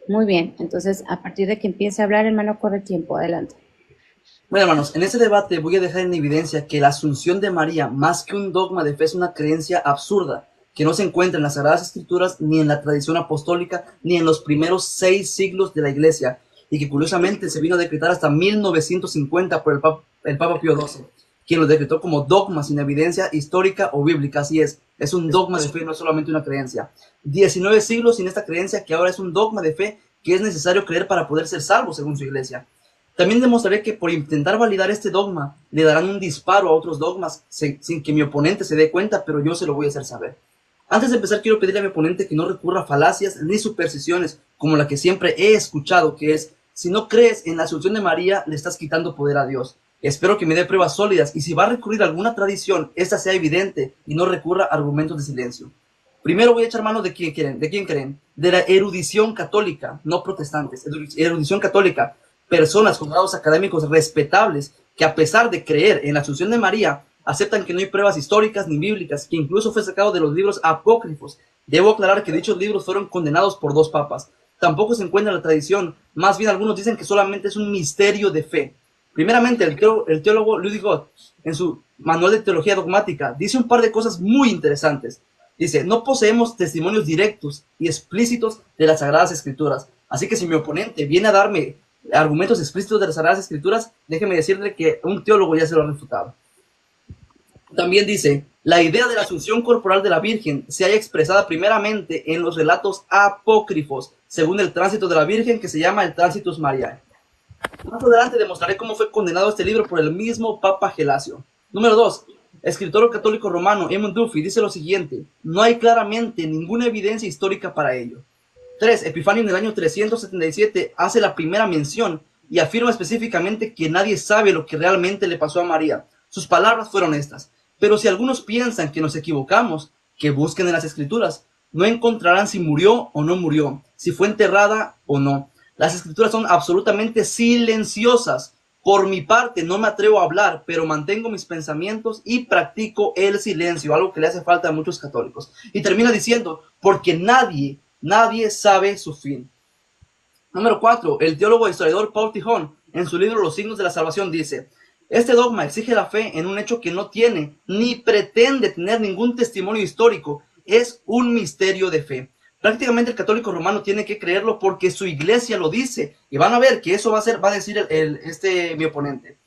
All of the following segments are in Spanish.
Muy bien, entonces a partir de que empiece a hablar, hermano, corre tiempo, adelante. Bueno, hermanos, en este debate voy a dejar en evidencia que la Asunción de María, más que un dogma de fe, es una creencia absurda, que no se encuentra en las Sagradas Escrituras, ni en la tradición apostólica, ni en los primeros 6 siglos de la Iglesia, y que curiosamente se vino a decretar hasta 1950 por el Papa Pío XII, quien lo decretó como dogma sin evidencia histórica o bíblica. Así es un dogma de fe, no es solamente una creencia. 19 siglos sin esta creencia, que ahora es un dogma de fe que es necesario creer para poder ser salvo según su Iglesia. También demostraré que por intentar validar este dogma, le darán un disparo a otros dogmas sin que mi oponente se dé cuenta, pero yo se lo voy a hacer saber. Antes de empezar, quiero pedirle a mi oponente que no recurra a falacias ni supersticiones, como la que siempre he escuchado, que es: si no crees en la Asunción de María, le estás quitando poder a Dios. Espero que me dé pruebas sólidas, y si va a recurrir a alguna tradición, esta sea evidente y no recurra a argumentos de silencio. Primero voy a echar mano de quién creen, de la erudición católica, no protestantes, erudición católica, personas con grados académicos respetables que, a pesar de creer en la Asunción de María, aceptan que no hay pruebas históricas ni bíblicas, que incluso fue sacado de los libros apócrifos. Debo aclarar que dichos libros fueron condenados por 2 papas. Tampoco se encuentra en la tradición, más bien algunos dicen que solamente es un misterio de fe. Primeramente, el teólogo Ludwig Gott, en su manual de teología dogmática, dice un par de cosas muy interesantes. Dice: no poseemos testimonios directos y explícitos de las Sagradas Escrituras. Así que si mi oponente viene a darme argumentos explícitos de las Sagradas Escrituras, déjeme decirle que un teólogo ya se lo ha refutado. También dice: la idea de la asunción corporal de la Virgen se halla expresada primeramente en los relatos apócrifos, según el tránsito de la Virgen, que se llama el Transitus Mariae. Más adelante demostraré cómo fue condenado este libro por el mismo Papa Gelasio. Número 2. Escritor católico romano Edmund Duffy dice lo siguiente: no hay claramente ninguna evidencia histórica para ello. 3. Epifanio en el año 377 hace la primera mención y afirma específicamente que nadie sabe lo que realmente le pasó a María. Sus palabras fueron estas: pero si algunos piensan que nos equivocamos, que busquen en las Escrituras. No encontrarán si murió o no murió, si fue enterrada o no. Las Escrituras son absolutamente silenciosas. Por mi parte, no me atrevo a hablar, pero mantengo mis pensamientos y practico el silencio, algo que le hace falta a muchos católicos. Y termina diciendo: porque nadie sabe su fin. Número 4. El teólogo e historiador Paul Tijón, en su libro Los signos de la salvación, dice: este dogma exige la fe en un hecho que no tiene ni pretende tener ningún testimonio histórico. Es un misterio de fe. Prácticamente el católico romano tiene que creerlo porque su iglesia lo dice. Y van a ver que eso va a decir mi oponente.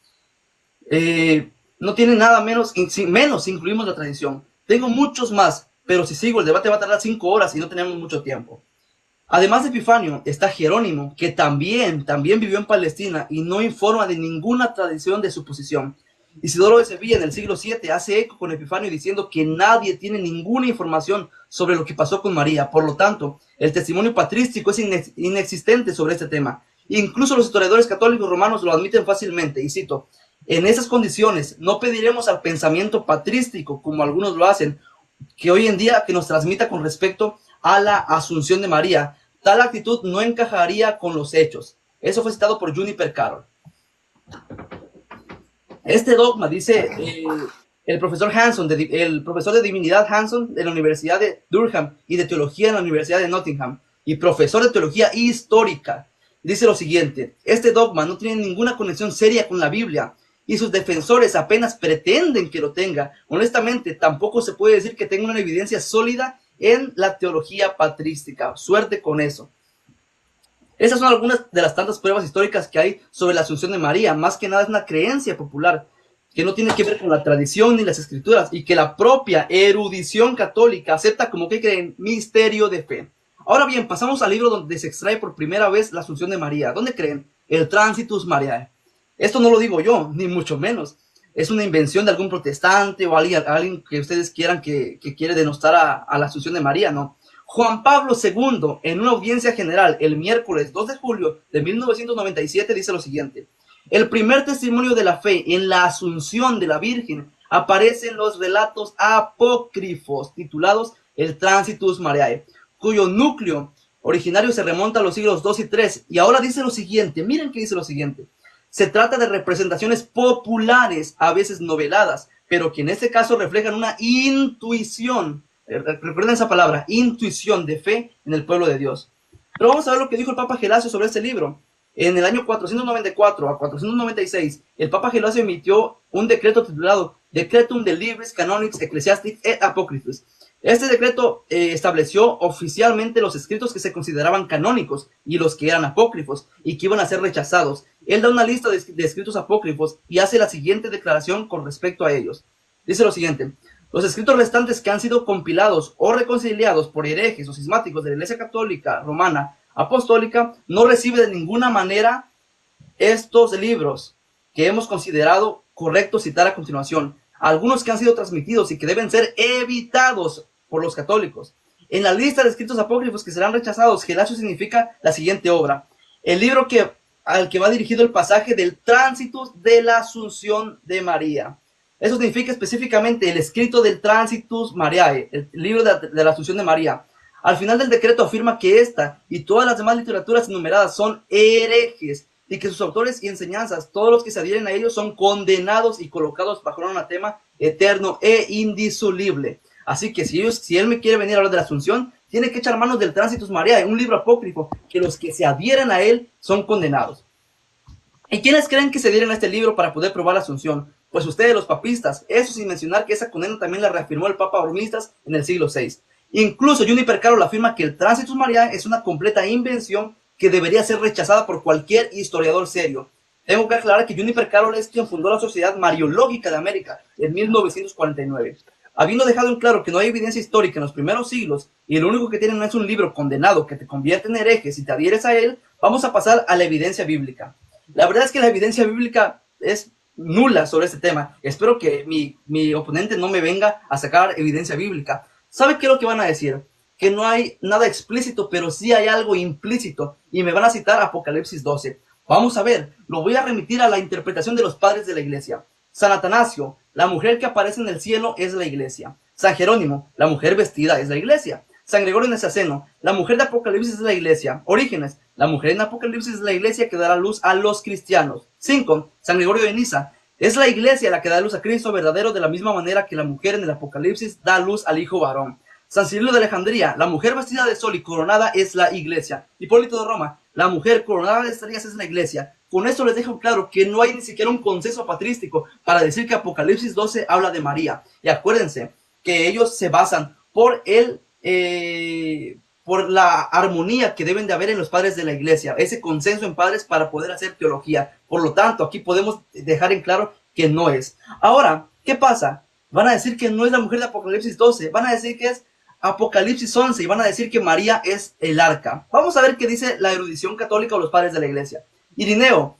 No tiene nada menos si incluimos la tradición. Tengo muchos más, pero si sigo el debate va a tardar 5 horas y no tenemos mucho tiempo. Además de Epifanio, está Jerónimo, que también vivió en Palestina y no informa de ninguna tradición de su posición. Isidoro de Sevilla, en el siglo VII, hace eco con Epifanio diciendo que nadie tiene ninguna información sobre lo que pasó con María. Por lo tanto, el testimonio patrístico es inexistente sobre este tema. Incluso los historiadores católicos romanos lo admiten fácilmente, y cito: en esas condiciones no pediremos al pensamiento patrístico, como algunos lo hacen, que hoy en día que nos transmita con respecto a la Asunción de María. Tal actitud no encajaría con los hechos. Eso fue citado por Juniper Carroll. Este dogma, dice el profesor Hanson, el profesor de divinidad Hanson de la Universidad de Durham y de teología en la Universidad de Nottingham, y profesor de teología histórica, dice lo siguiente: este dogma no tiene ninguna conexión seria con la Biblia, y sus defensores apenas pretenden que lo tenga. Honestamente, tampoco se puede decir que tenga una evidencia sólida en la teología patrística. Suerte con eso. Esas son algunas de las tantas pruebas históricas que hay sobre la Asunción de María. Más que nada es una creencia popular que no tiene que ver con la tradición ni las escrituras, y que la propia erudición católica acepta como que creen misterio de fe. Ahora bien, pasamos al libro donde se extrae por primera vez la Asunción de María. ¿Dónde creen? El Transitus Mariae. Esto no lo digo yo, ni mucho menos. Es una invención de algún protestante o alguien que ustedes quieran que quiere denostar a la Asunción de María, no. Juan Pablo II, en una audiencia general el miércoles 2 de julio de 1997, dice lo siguiente: el primer testimonio de la fe en la Asunción de la Virgen aparece en los relatos apócrifos titulados el Transitus Mariae, cuyo núcleo originario se remonta a los siglos II y III. Y ahora dice lo siguiente, miren que dice lo siguiente: se trata de representaciones populares, a veces noveladas, pero que en este caso reflejan una intuición. Recuerden esa palabra, intuición de fe en el pueblo de Dios. Pero vamos a ver lo que dijo el Papa Gelasio sobre este libro. En el año 494 a 496, el Papa Gelasio emitió un decreto titulado Decretum de Libris Canonics Ecclesiastics et Apocryphos. Este decreto estableció oficialmente los escritos que se consideraban canónicos y los que eran apócrifos y que iban a ser rechazados. Él da una lista de escritos apócrifos y hace la siguiente declaración con respecto a ellos. Dice lo siguiente: los escritos restantes que han sido compilados o reconciliados por herejes o cismáticos de la Iglesia Católica Romana Apostólica no recibe de ninguna manera estos libros que hemos considerado correcto citar a continuación, algunos que han sido transmitidos y que deben ser evitados por los católicos. En la lista de escritos apócrifos que serán rechazados, Gelasio significa la siguiente obra: el libro al que va dirigido el pasaje del Tránsitus de la Asunción de María. Eso significa específicamente el escrito del Tránsitus Mariae, el libro de la Asunción de María. Al final del decreto afirma que esta y todas las demás literaturas enumeradas son herejes y que sus autores y enseñanzas, todos los que se adhieren a ellos, son condenados y colocados bajo un anatema eterno e indisoluble. Así que si él me quiere venir a hablar de la Asunción, tiene que echar manos del Tránsitus Mariae, un libro apócrifo, que los que se adhieren a él son condenados. ¿Y quiénes creen que se adhieren a este libro para poder probar la Asunción? Pues ustedes, los papistas. Eso sin mencionar que esa condena también la reafirmó el Papa Bromistas en el siglo VI. Incluso Juniper Carroll afirma que el Tránsitus Mariae es una completa invención que debería ser rechazada por cualquier historiador serio. Tengo que aclarar que Juniper Carroll es quien fundó la Sociedad Mariológica de América en 1949. Habiendo dejado en claro que no hay evidencia histórica en los primeros siglos y lo único que tienen es un libro condenado que te convierte en hereje si te adhieres a él, vamos a pasar a la evidencia bíblica. La verdad es que la evidencia bíblica es nula sobre este tema. Espero que mi oponente no me venga a sacar evidencia bíblica. ¿Sabe qué es lo que van a decir? Que no hay nada explícito, pero sí hay algo implícito. Y me van a citar Apocalipsis 12. Vamos a ver, lo voy a remitir a la interpretación de los padres de la iglesia. San Atanasio: la mujer que aparece en el cielo es la iglesia. San Jerónimo: la mujer vestida es la iglesia. San Gregorio Nacianceno: la mujer de Apocalipsis es la iglesia. Orígenes: la mujer en Apocalipsis es la iglesia que dará luz a los cristianos. 5. San Gregorio de Niza: es la iglesia la que da luz a Cristo verdadero de la misma manera que la mujer en el Apocalipsis da luz al hijo varón. San Cirilo de Alejandría: la mujer vestida de sol y coronada es la iglesia. Hipólito de Roma: la mujer coronada de estrellas es la iglesia. Con esto les dejo claro que no hay ni siquiera un consenso patrístico para decir que Apocalipsis 12 habla de María. Y acuérdense que ellos se basan por la armonía que deben de haber en los padres de la iglesia, ese consenso en padres para poder hacer teología. Por lo tanto, aquí podemos dejar en claro que no es. Ahora, ¿qué pasa? Van a decir que no es la mujer de Apocalipsis 12, van a decir que es Apocalipsis 11 y van a decir que María es el arca. Vamos a ver qué dice la erudición católica o los padres de la iglesia. Irineo: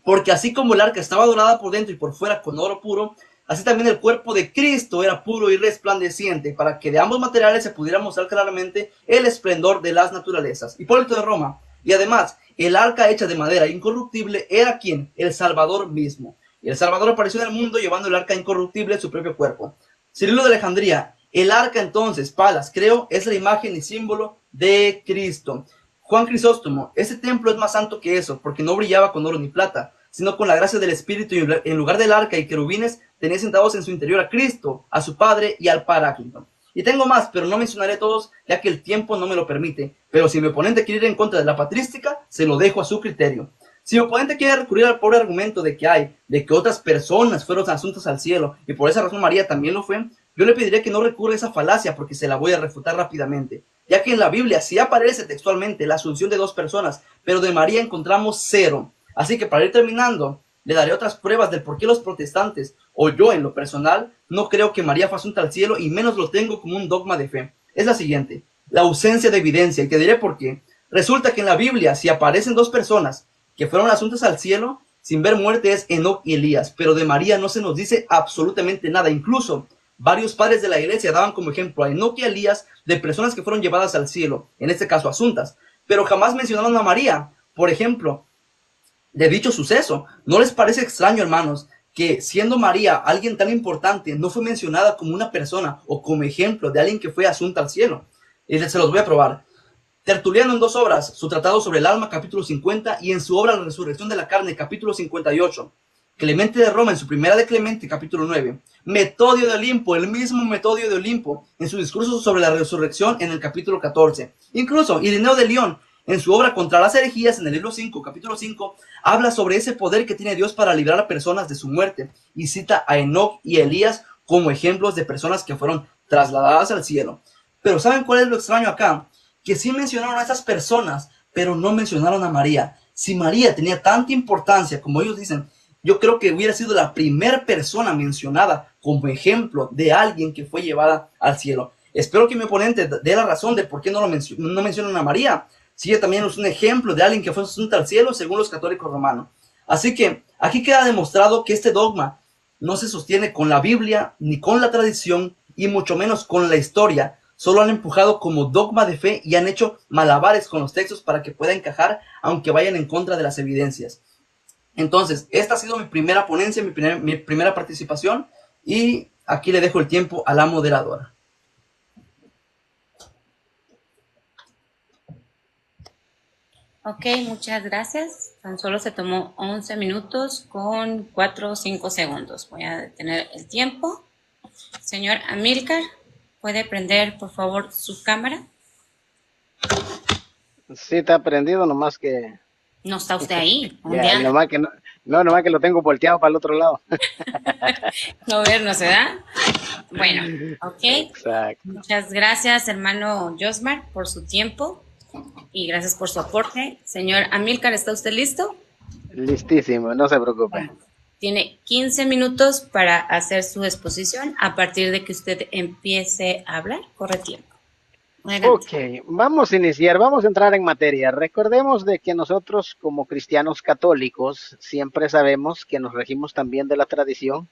porque así como el arca estaba dorada por dentro y por fuera con oro puro, así también el cuerpo de Cristo era puro y resplandeciente, para que de ambos materiales se pudiera mostrar claramente el esplendor de las naturalezas. Hipólito de Roma: y además, el arca hecha de madera incorruptible era ¿quién? El Salvador mismo. Y el Salvador apareció en el mundo llevando el arca incorruptible en su propio cuerpo. Cirilo de Alejandría: el arca entonces, Palas, creo, es la imagen y símbolo de Cristo. Juan Crisóstomo: este templo es más santo que eso, porque no brillaba con oro ni plata, sino con la gracia del Espíritu, y en lugar del arca y querubines tenía sentados en su interior a Cristo, a su Padre y al Paráclito. Y tengo más, pero no mencionaré todos, ya que el tiempo no me lo permite. Pero si mi oponente quiere ir en contra de la patrística, se lo dejo a su criterio. Si mi oponente quiere recurrir al pobre argumento de que otras personas fueron asuntas al cielo, y por esa razón María también lo fue, yo le pediré que no recurra a esa falacia, porque se la voy a refutar rápidamente, ya que en la Biblia sí aparece textualmente la asunción de dos personas, pero de María encontramos 0. Así que para ir terminando, le daré otras pruebas del por qué los protestantes, o yo en lo personal, no creo que María fue asunta al cielo y menos lo tengo como un dogma de fe. Es la siguiente: la ausencia de evidencia, y te diré por qué. Resulta que en la Biblia, si aparecen dos personas que fueron asuntas al cielo sin ver muerte, es Enoc y Elías, pero de María no se nos dice absolutamente nada. Incluso varios padres de la iglesia daban como ejemplo a Enoc y a Elías de personas que fueron llevadas al cielo, en este caso asuntas, pero jamás mencionaron a María, por ejemplo, de dicho suceso. ¿No les parece extraño, hermanos, que siendo María alguien tan importante, no fue mencionada como una persona o como ejemplo de alguien que fue asunta al cielo? Y se los voy a probar. Tertuliano en 2 obras, su tratado sobre el alma, capítulo 50, y en su obra La resurrección de la carne, capítulo 58. Clemente de Roma, en su primera de Clemente, capítulo 9. Metodio de Olimpo, el mismo Metodio de Olimpo, en su discurso sobre la resurrección en el capítulo 14. Incluso Ireneo de León, en su obra Contra las herejías, en el libro 5, capítulo 5, habla sobre ese poder que tiene Dios para librar a personas de su muerte, y cita a Enoc y Elías como ejemplos de personas que fueron trasladadas al cielo. Pero ¿saben cuál es lo extraño acá? Que sí mencionaron a esas personas, pero no mencionaron a María. Si María tenía tanta importancia, como ellos dicen, yo creo que hubiera sido la primera persona mencionada como ejemplo de alguien que fue llevada al cielo. Espero que mi oponente dé la razón de por qué no mencionan a María. Si ella también es un ejemplo de alguien que fue asunta al cielo según los católicos romanos. Así que aquí queda demostrado que este dogma no se sostiene con la Biblia ni con la tradición y mucho menos con la historia. Solo han empujado como dogma de fe y han hecho malabares con los textos para que pueda encajar aunque vayan en contra de las evidencias. Entonces, esta ha sido mi primera ponencia, mi primera participación, y aquí le dejo el tiempo a la moderadora. Ok, muchas gracias. Tan solo se tomó 11 minutos con 4 o 5 segundos. Voy a detener el tiempo. Señor Amílcar, ¿puede prender, por favor, su cámara? Sí, está prendido, nomás que... No está usted ahí. Ya, nomás que nomás que lo tengo volteado para el otro lado. No ver, ¿no se da? Bueno, ok. Exacto. Muchas gracias, hermano Josmar, por su tiempo y gracias por su aporte. Señor Amílcar, ¿está usted listo? Listísimo, no se preocupe. Bueno, tiene 15 minutos para hacer su exposición. A partir de que usted empiece a hablar, corre tiempo. Adelante. Ok, vamos a iniciar, vamos a entrar en materia. Recordemos de que nosotros como cristianos católicos siempre sabemos que nos regimos también de la tradición.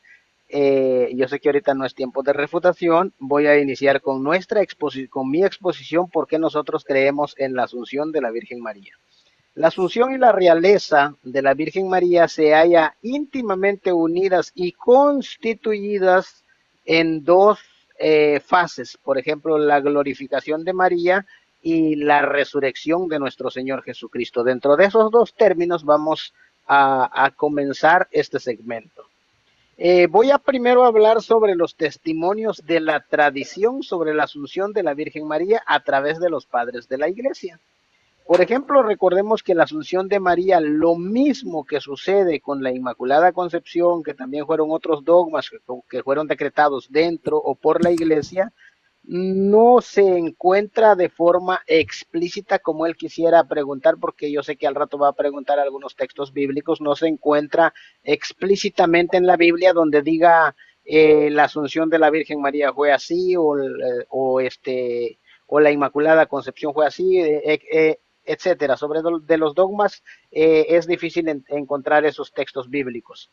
Yo sé que ahorita no es tiempo de refutación, voy a iniciar con con mi exposición porque nosotros creemos en la asunción de la Virgen María. La asunción y la realeza de la Virgen María se halla íntimamente unidas y constituidas en dos fases, por ejemplo, la glorificación de María y la resurrección de nuestro Señor Jesucristo. Dentro de esos dos términos vamos a comenzar este segmento. Voy a primero hablar sobre los testimonios de la tradición sobre la asunción de la Virgen María a través de los padres de la Iglesia. Por ejemplo, recordemos que la asunción de María, lo mismo que sucede con la Inmaculada Concepción, que también fueron otros dogmas que fueron decretados dentro o por la Iglesia, no se encuentra de forma explícita como él quisiera preguntar, porque yo sé que al rato va a preguntar algunos textos bíblicos, no se encuentra explícitamente en la Biblia donde diga la asunción de la Virgen María fue así o la Inmaculada Concepción fue así, etcétera. Sobre de los dogmas es difícil encontrar esos textos bíblicos.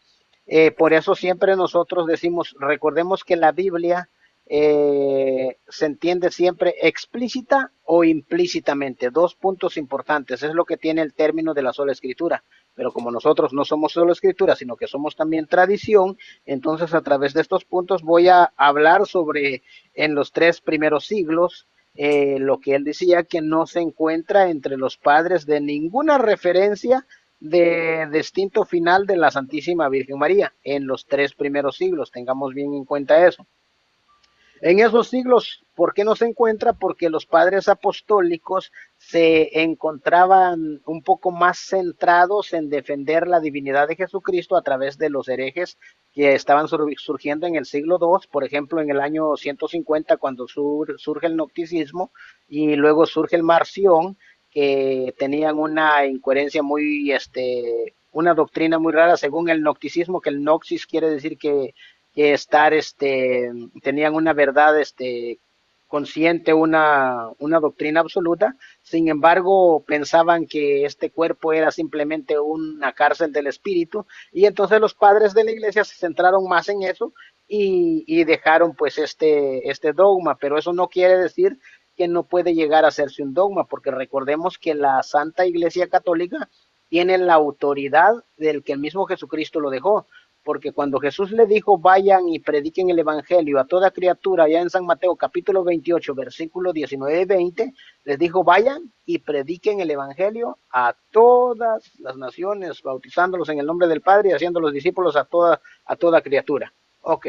Por eso siempre nosotros decimos, recordemos que la Biblia se entiende siempre explícita o implícitamente. Dos puntos importantes, es lo que tiene el término de la sola escritura. Pero como nosotros no somos solo escritura, sino que somos también tradición, entonces a través de estos puntos voy a hablar sobre en los 3 primeros siglos, lo que él decía que no se encuentra entre los padres de ninguna referencia de distinto final de la Santísima Virgen María en los 3 primeros siglos. Tengamos bien en cuenta eso. En esos siglos, ¿por qué no se encuentra? Porque los padres apostólicos se encontraban un poco más centrados en defender la divinidad de Jesucristo a través de los herejes que estaban surgiendo en el siglo II, por ejemplo, en el año 150, cuando surge el gnosticismo, y luego surge el marción, que tenían una incoherencia una doctrina muy rara según el gnosticismo, que el gnosis quiere decir que tenían una verdad consciente, una doctrina absoluta. Sin embargo, pensaban que este cuerpo era simplemente una cárcel del espíritu, y entonces los padres de la iglesia se centraron más en eso y dejaron pues este dogma. Pero eso no quiere decir que no puede llegar a hacerse un dogma, porque recordemos que la Santa Iglesia Católica tiene la autoridad del que el mismo Jesucristo lo dejó. Porque cuando Jesús le dijo, vayan y prediquen el evangelio a toda criatura, allá en San Mateo capítulo 28, versículos 19 y 20, les dijo, vayan y prediquen el evangelio a todas las naciones, bautizándolos en el nombre del Padre y haciendo los discípulos a toda criatura. Ok.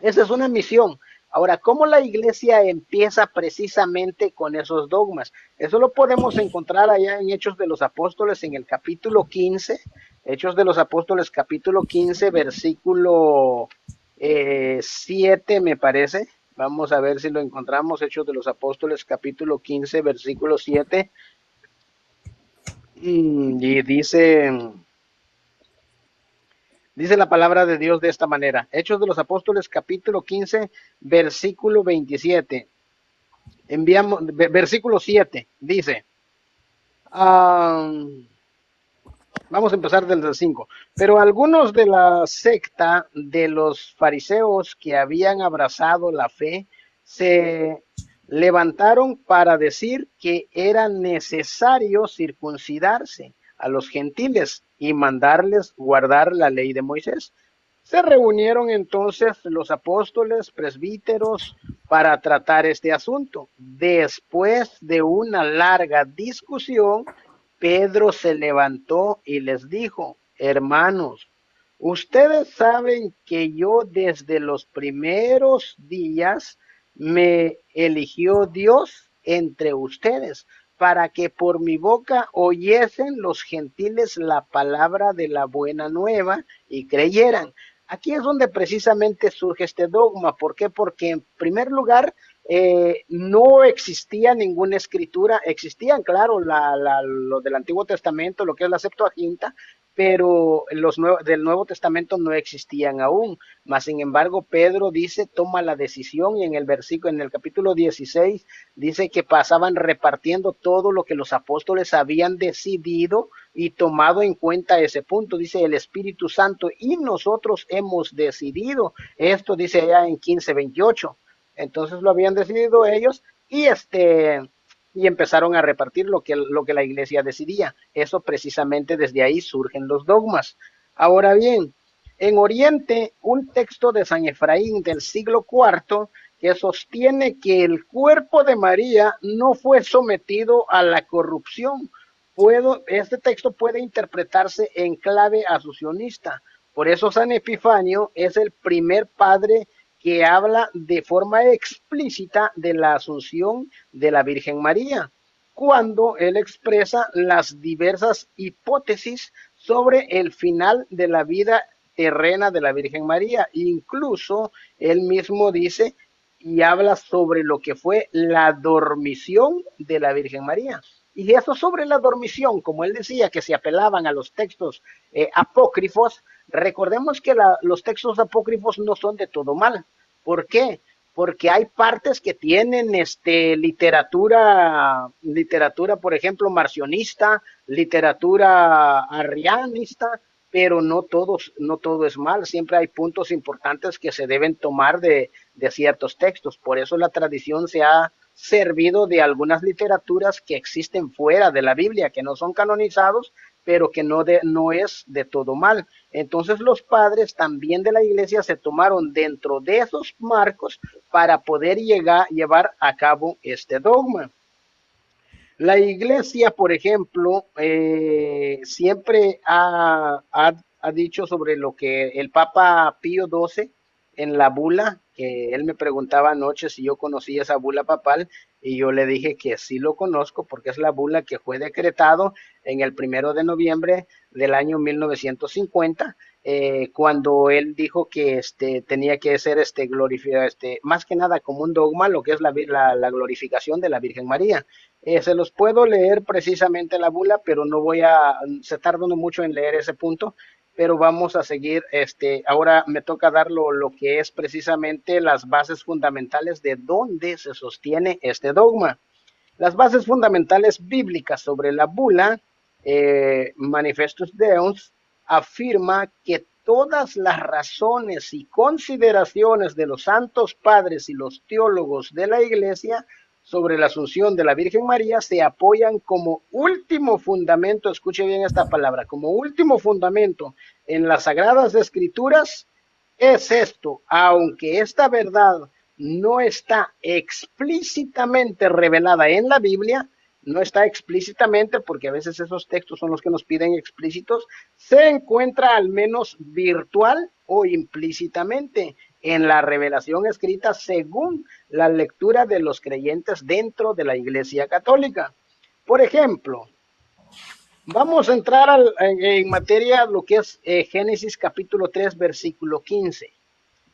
Esa es una misión. Ahora, ¿cómo la iglesia empieza precisamente con esos dogmas? Eso lo podemos encontrar allá en Hechos de los Apóstoles en el capítulo 15, Hechos de los Apóstoles capítulo 15, versículo 7 me parece. Vamos a ver si lo encontramos, Hechos de los Apóstoles capítulo 15, versículo 7. Y dice la palabra de Dios de esta manera. Hechos de los Apóstoles capítulo 15, versículo 27. Versículo 7, dice, vamos a empezar desde el 5. Pero algunos de la secta de los fariseos que habían abrazado la fe se levantaron para decir que era necesario circuncidarse a los gentiles y mandarles guardar la ley de Moisés. Se reunieron entonces los apóstoles, presbíteros, para tratar este asunto. Después de una larga discusión, Pedro se levantó y les dijo, hermanos, ustedes saben que yo desde los primeros días me eligió Dios entre ustedes para que por mi boca oyesen los gentiles la palabra de la buena nueva y creyeran. Aquí es donde precisamente surge este dogma. ¿Por qué? Porque en primer lugar no existía ninguna escritura, existían, claro, lo del Antiguo Testamento, lo que es la Septuaginta, pero del Nuevo Testamento no existían aún. Mas, sin embargo, Pedro dice, toma la decisión, y en el versículo, en el capítulo 16, dice que pasaban repartiendo todo lo que los apóstoles habían decidido y tomado en cuenta ese punto. Dice el Espíritu Santo, y nosotros hemos decidido. Esto dice allá en 15:28. Entonces lo habían decidido ellos y empezaron a repartir lo que la iglesia decidía. Eso precisamente desde ahí surgen los dogmas. Ahora bien, en Oriente, un texto de San Efraín del siglo IV que sostiene que el cuerpo de María no fue sometido a la corrupción. Este texto puede interpretarse en clave asuncionista. Por eso San Epifanio es el primer padre que habla de forma explícita de la asunción de la Virgen María, cuando él expresa las diversas hipótesis sobre el final de la vida terrena de la Virgen María. Incluso él mismo dice y habla sobre lo que fue la dormición de la Virgen María. Y eso sobre la dormición, como él decía, que se apelaban a los textos apócrifos, recordemos que los textos apócrifos no son de todo mal. ¿Por qué? Porque hay partes que tienen literatura, por ejemplo, marcionista, literatura arrianista, pero no todo es mal. Siempre hay puntos importantes que se deben tomar de ciertos textos. Por eso la tradición se ha servido de algunas literaturas que existen fuera de la Biblia, que no son canonizados, pero que no es de todo mal. Entonces los padres también de la iglesia se tomaron dentro de esos marcos para poder llevar a cabo este dogma. La iglesia, por ejemplo, siempre ha dicho sobre lo que el Papa Pío XII en la bula, que él me preguntaba anoche si yo conocía esa bula papal, y yo le dije que sí lo conozco porque es la bula que fue decretado en el 1 de noviembre del año 1950, cuando él dijo que tenía que ser más que nada como un dogma, lo que es la glorificación de la Virgen María. Se los puedo leer precisamente la bula, pero no se tarda mucho en leer ese punto, pero vamos a seguir. Ahora me toca dar lo que es precisamente las bases fundamentales de dónde se sostiene este dogma. Las bases fundamentales bíblicas sobre la bula, Manifestus Deus, afirma que todas las razones y consideraciones de los santos padres y los teólogos de la iglesia sobre la asunción de la Virgen María se apoyan como último fundamento, escuche bien esta palabra, como último fundamento en las Sagradas Escrituras, es esto: aunque esta verdad no está explícitamente revelada en la Biblia, no está explícitamente, porque a veces esos textos son los que nos piden explícitos, se encuentra al menos virtual o implícitamente en la revelación escrita según la lectura de los creyentes dentro de la Iglesia Católica. Por ejemplo, vamos a entrar en materia lo que es Génesis capítulo 3, versículo 15.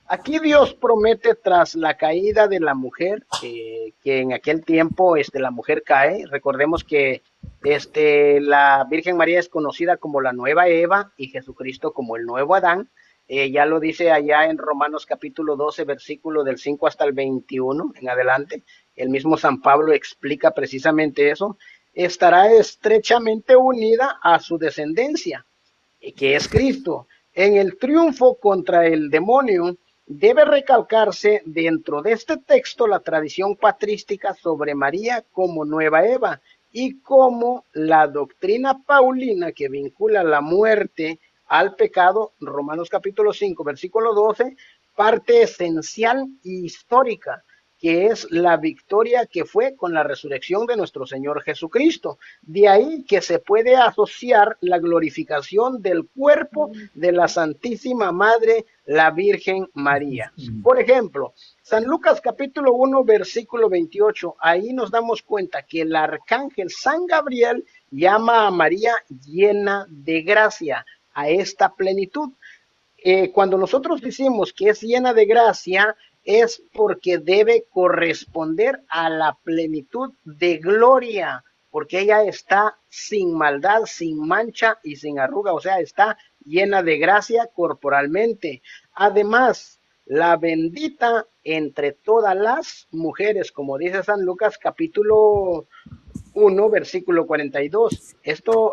Aquí Dios promete tras la caída de la mujer, que en aquel tiempo la mujer cae. Recordemos que la Virgen María es conocida como la nueva Eva y Jesucristo como el nuevo Adán. Ya lo dice allá en Romanos capítulo 12, versículo del 5 hasta el 21 en adelante. El mismo San Pablo explica precisamente eso. Estará estrechamente unida a su descendencia, que es Cristo. En el triunfo contra el demonio, debe recalcarse dentro de este texto la tradición patrística sobre María como nueva Eva y como la doctrina paulina que vincula la muerte al pecado, Romanos capítulo 5, versículo 12, parte esencial y histórica, que es la victoria que fue con la resurrección de nuestro Señor Jesucristo. De ahí que se puede asociar la glorificación del cuerpo de la Santísima Madre, la Virgen María. Por ejemplo, San Lucas capítulo 1, versículo 28, ahí nos damos cuenta que el arcángel San Gabriel llama a María llena de gracia, a esta plenitud. Cuando nosotros decimos que es llena de gracia, es porque debe corresponder a la plenitud de gloria, porque ella está sin maldad, sin mancha y sin arruga, o sea, está llena de gracia corporalmente. Además, la bendita entre todas las mujeres, como dice San Lucas capítulo 1, versículo 42. Esto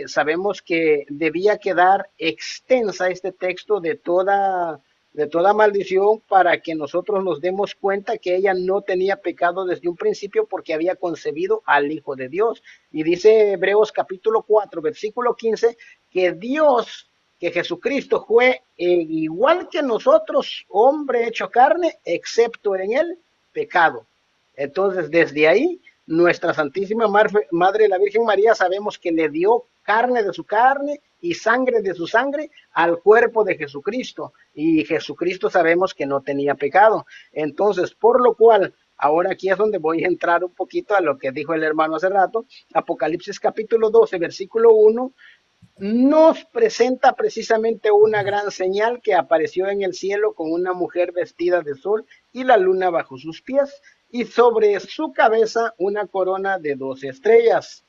sabemos que debía quedar extensa este texto de toda maldición para que nosotros nos demos cuenta que ella no tenía pecado desde un principio porque había concebido al Hijo de Dios. Y dice Hebreos capítulo 4, versículo 15, que Dios, que Jesucristo fue igual que nosotros, hombre hecho carne, excepto en el pecado. Entonces, desde ahí, nuestra Santísima Madre, la Virgen María, sabemos que le dio carne de su carne y sangre de su sangre al cuerpo de Jesucristo. Y Jesucristo sabemos que no tenía pecado. Entonces, por lo cual, ahora aquí es donde voy a entrar un poquito a lo que dijo el hermano hace rato. Apocalipsis capítulo 12, versículo 1, nos presenta precisamente una gran señal que apareció en el cielo con una mujer vestida de sol y la luna bajo sus pies, y sobre su cabeza una corona de 12 estrellas.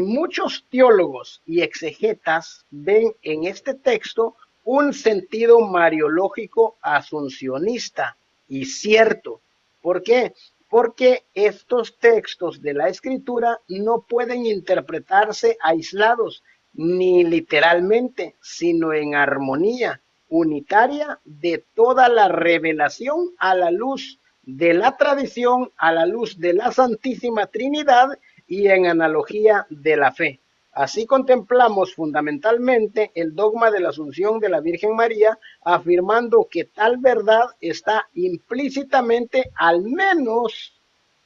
Muchos teólogos y exegetas ven en este texto un sentido mariológico asuncionista, y cierto. ¿Por qué? Porque estos textos de la Escritura no pueden interpretarse aislados, ni literalmente, sino en armonía unitaria de toda la revelación a la luz de la tradición, a la luz de la Santísima Trinidad y en analogía de la fe. Así contemplamos fundamentalmente el dogma de la Asunción de la Virgen María, afirmando que tal verdad está implícitamente, al menos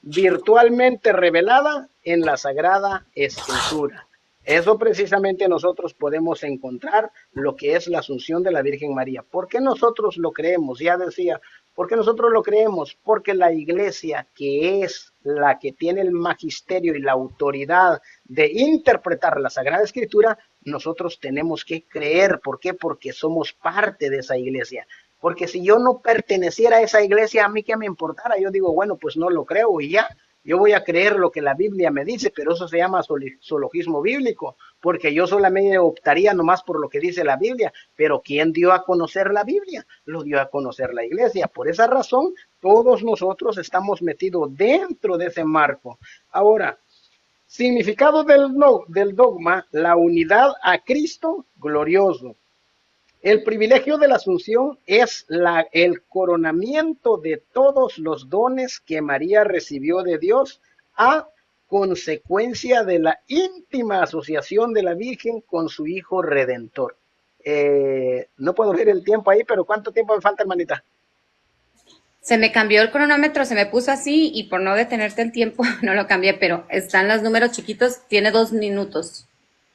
virtualmente, revelada en la Sagrada Escritura. Eso precisamente nosotros podemos encontrar lo que es la Asunción de la Virgen María. ¿Por qué nosotros lo creemos? Ya decía, ¿por qué nosotros lo creemos? Porque la Iglesia, que es la que tiene el magisterio y la autoridad de interpretar la Sagrada Escritura, nosotros tenemos que creer. ¿Por qué? Porque somos parte de esa Iglesia. Porque si yo no perteneciera a esa Iglesia, a mí qué me importara. Yo digo, bueno, pues no lo creo y ya. Yo voy a creer lo que la Biblia me dice, pero eso se llama sologismo bíblico, porque yo solamente optaría nomás por lo que dice la Biblia. Pero ¿quién dio a conocer la Biblia? Lo dio a conocer la Iglesia. Por esa razón, todos nosotros estamos metidos dentro de ese marco. Ahora, significado del dogma: la unidad a Cristo glorioso. El privilegio de la Asunción es el coronamiento de todos los dones que María recibió de Dios a consecuencia de la íntima asociación de la Virgen con su Hijo Redentor. No puedo ver el tiempo ahí, pero ¿cuánto tiempo me falta, hermanita? Se me cambió el cronómetro, se me puso así y por no detenerte el tiempo no lo cambié, pero están los números chiquitos, tiene 2 minutos.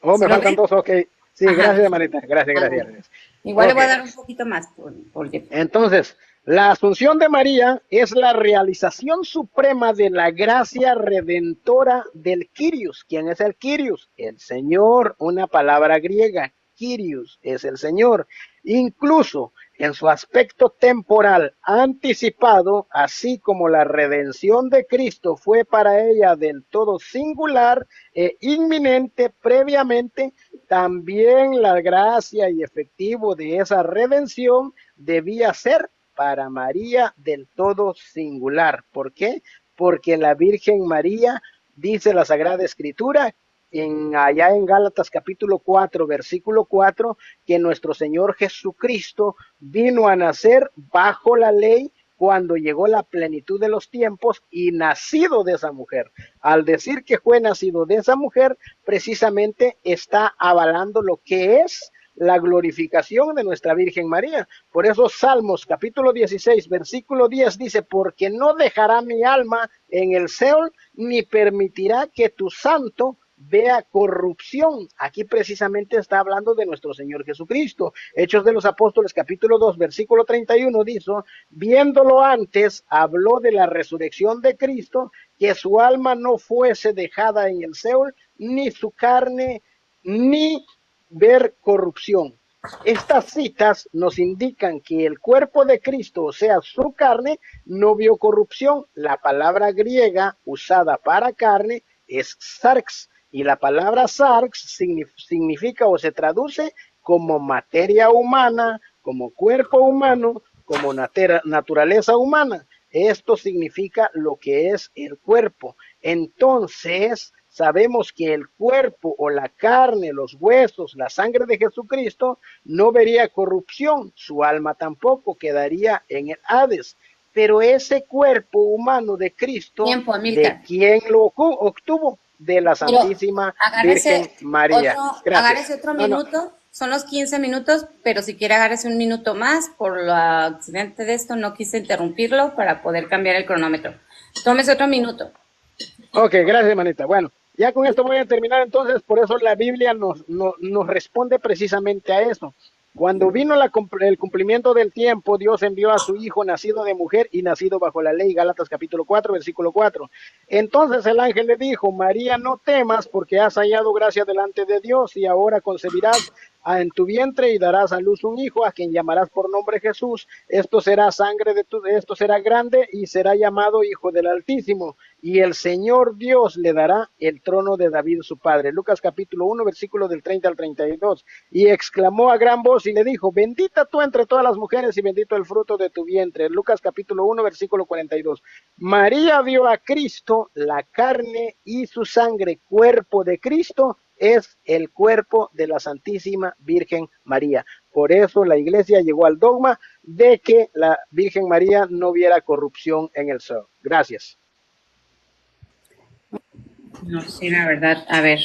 Oh, me faltan 2, ok. Sí, Ajá. gracias, hermanita. Gracias, Ah, gracias, bueno. gracias. Igual le Ok. voy a dar un poquito más porque Entonces, la asunción de María es la realización suprema de la gracia redentora del Kyrios. ¿Quién es el Kyrios? El Señor, una palabra griega. Kyrios es el Señor. Incluso en su aspecto temporal anticipado, así como la redención de Cristo fue para ella del todo singular e inminente previamente, también la gracia y efectivo de esa redención debía ser para María del todo singular. ¿Por qué? Porque la Virgen María, dice la Sagrada Escritura, allá en Gálatas capítulo 4, versículo 4, que nuestro Señor Jesucristo vino a nacer bajo la ley cuando llegó la plenitud de los tiempos y nacido de esa mujer. Al decir que fue nacido de esa mujer, precisamente está avalando lo que es la glorificación de nuestra Virgen María. Por eso Salmos capítulo 16, versículo 10 dice, porque no dejará mi alma en el Seol, ni permitirá que tu santo vea corrupción. Aquí precisamente está hablando de nuestro Señor Jesucristo. Hechos de los Apóstoles capítulo 2, versículo 31 dice, viéndolo antes, habló de la resurrección de Cristo, que su alma no fuese dejada en el Seol, ni su carne, ni ver corrupción. Estas citas nos indican que el cuerpo de Cristo, o sea, su carne, no vio corrupción. La palabra griega usada para carne es sarx, y la palabra sarx significa o se traduce como materia humana, como cuerpo humano, como naturaleza humana. Esto significa lo que es el cuerpo. Entonces, sabemos que el cuerpo o la carne, los huesos, la sangre de Jesucristo no vería corrupción, su alma tampoco quedaría en el Hades. Pero ese cuerpo humano de Cristo, tiempo, ¿de Amílcar. quién lo obtuvo? De la Pero Santísima Virgen María. agárrese Gracias. otro No, no. minuto, son los 15 minutos, pero si quiere agárrese un minuto más, por lo accidente de esto no quise interrumpirlo para poder cambiar el cronómetro. Tómese otro minuto. Ok, gracias, manita. Bueno, ya con esto voy a terminar entonces, por eso la Biblia nos responde precisamente a eso. Cuando vino el cumplimiento del tiempo, Dios envió a su Hijo nacido de mujer y nacido bajo la ley, Gálatas capítulo 4, versículo 4. Entonces el ángel le dijo, María, no temas porque has hallado gracia delante de Dios y ahora concebirás en tu vientre y darás a luz un hijo a quien llamarás por nombre Jesús. Esto será esto será grande y será llamado Hijo del Altísimo. Y el Señor Dios le dará el trono de David su padre. Lucas capítulo 1, versículo del 30 al 32. Y exclamó a gran voz y le dijo, bendita tú entre todas las mujeres y bendito el fruto de tu vientre. Lucas capítulo 1, versículo 42. María vio a Cristo, la carne y su sangre, cuerpo de Cristo, es el cuerpo de la Santísima Virgen María. Por eso la iglesia llegó al dogma de que la Virgen María no viera corrupción en el Seol. Gracias. No, sí, la verdad, a ver.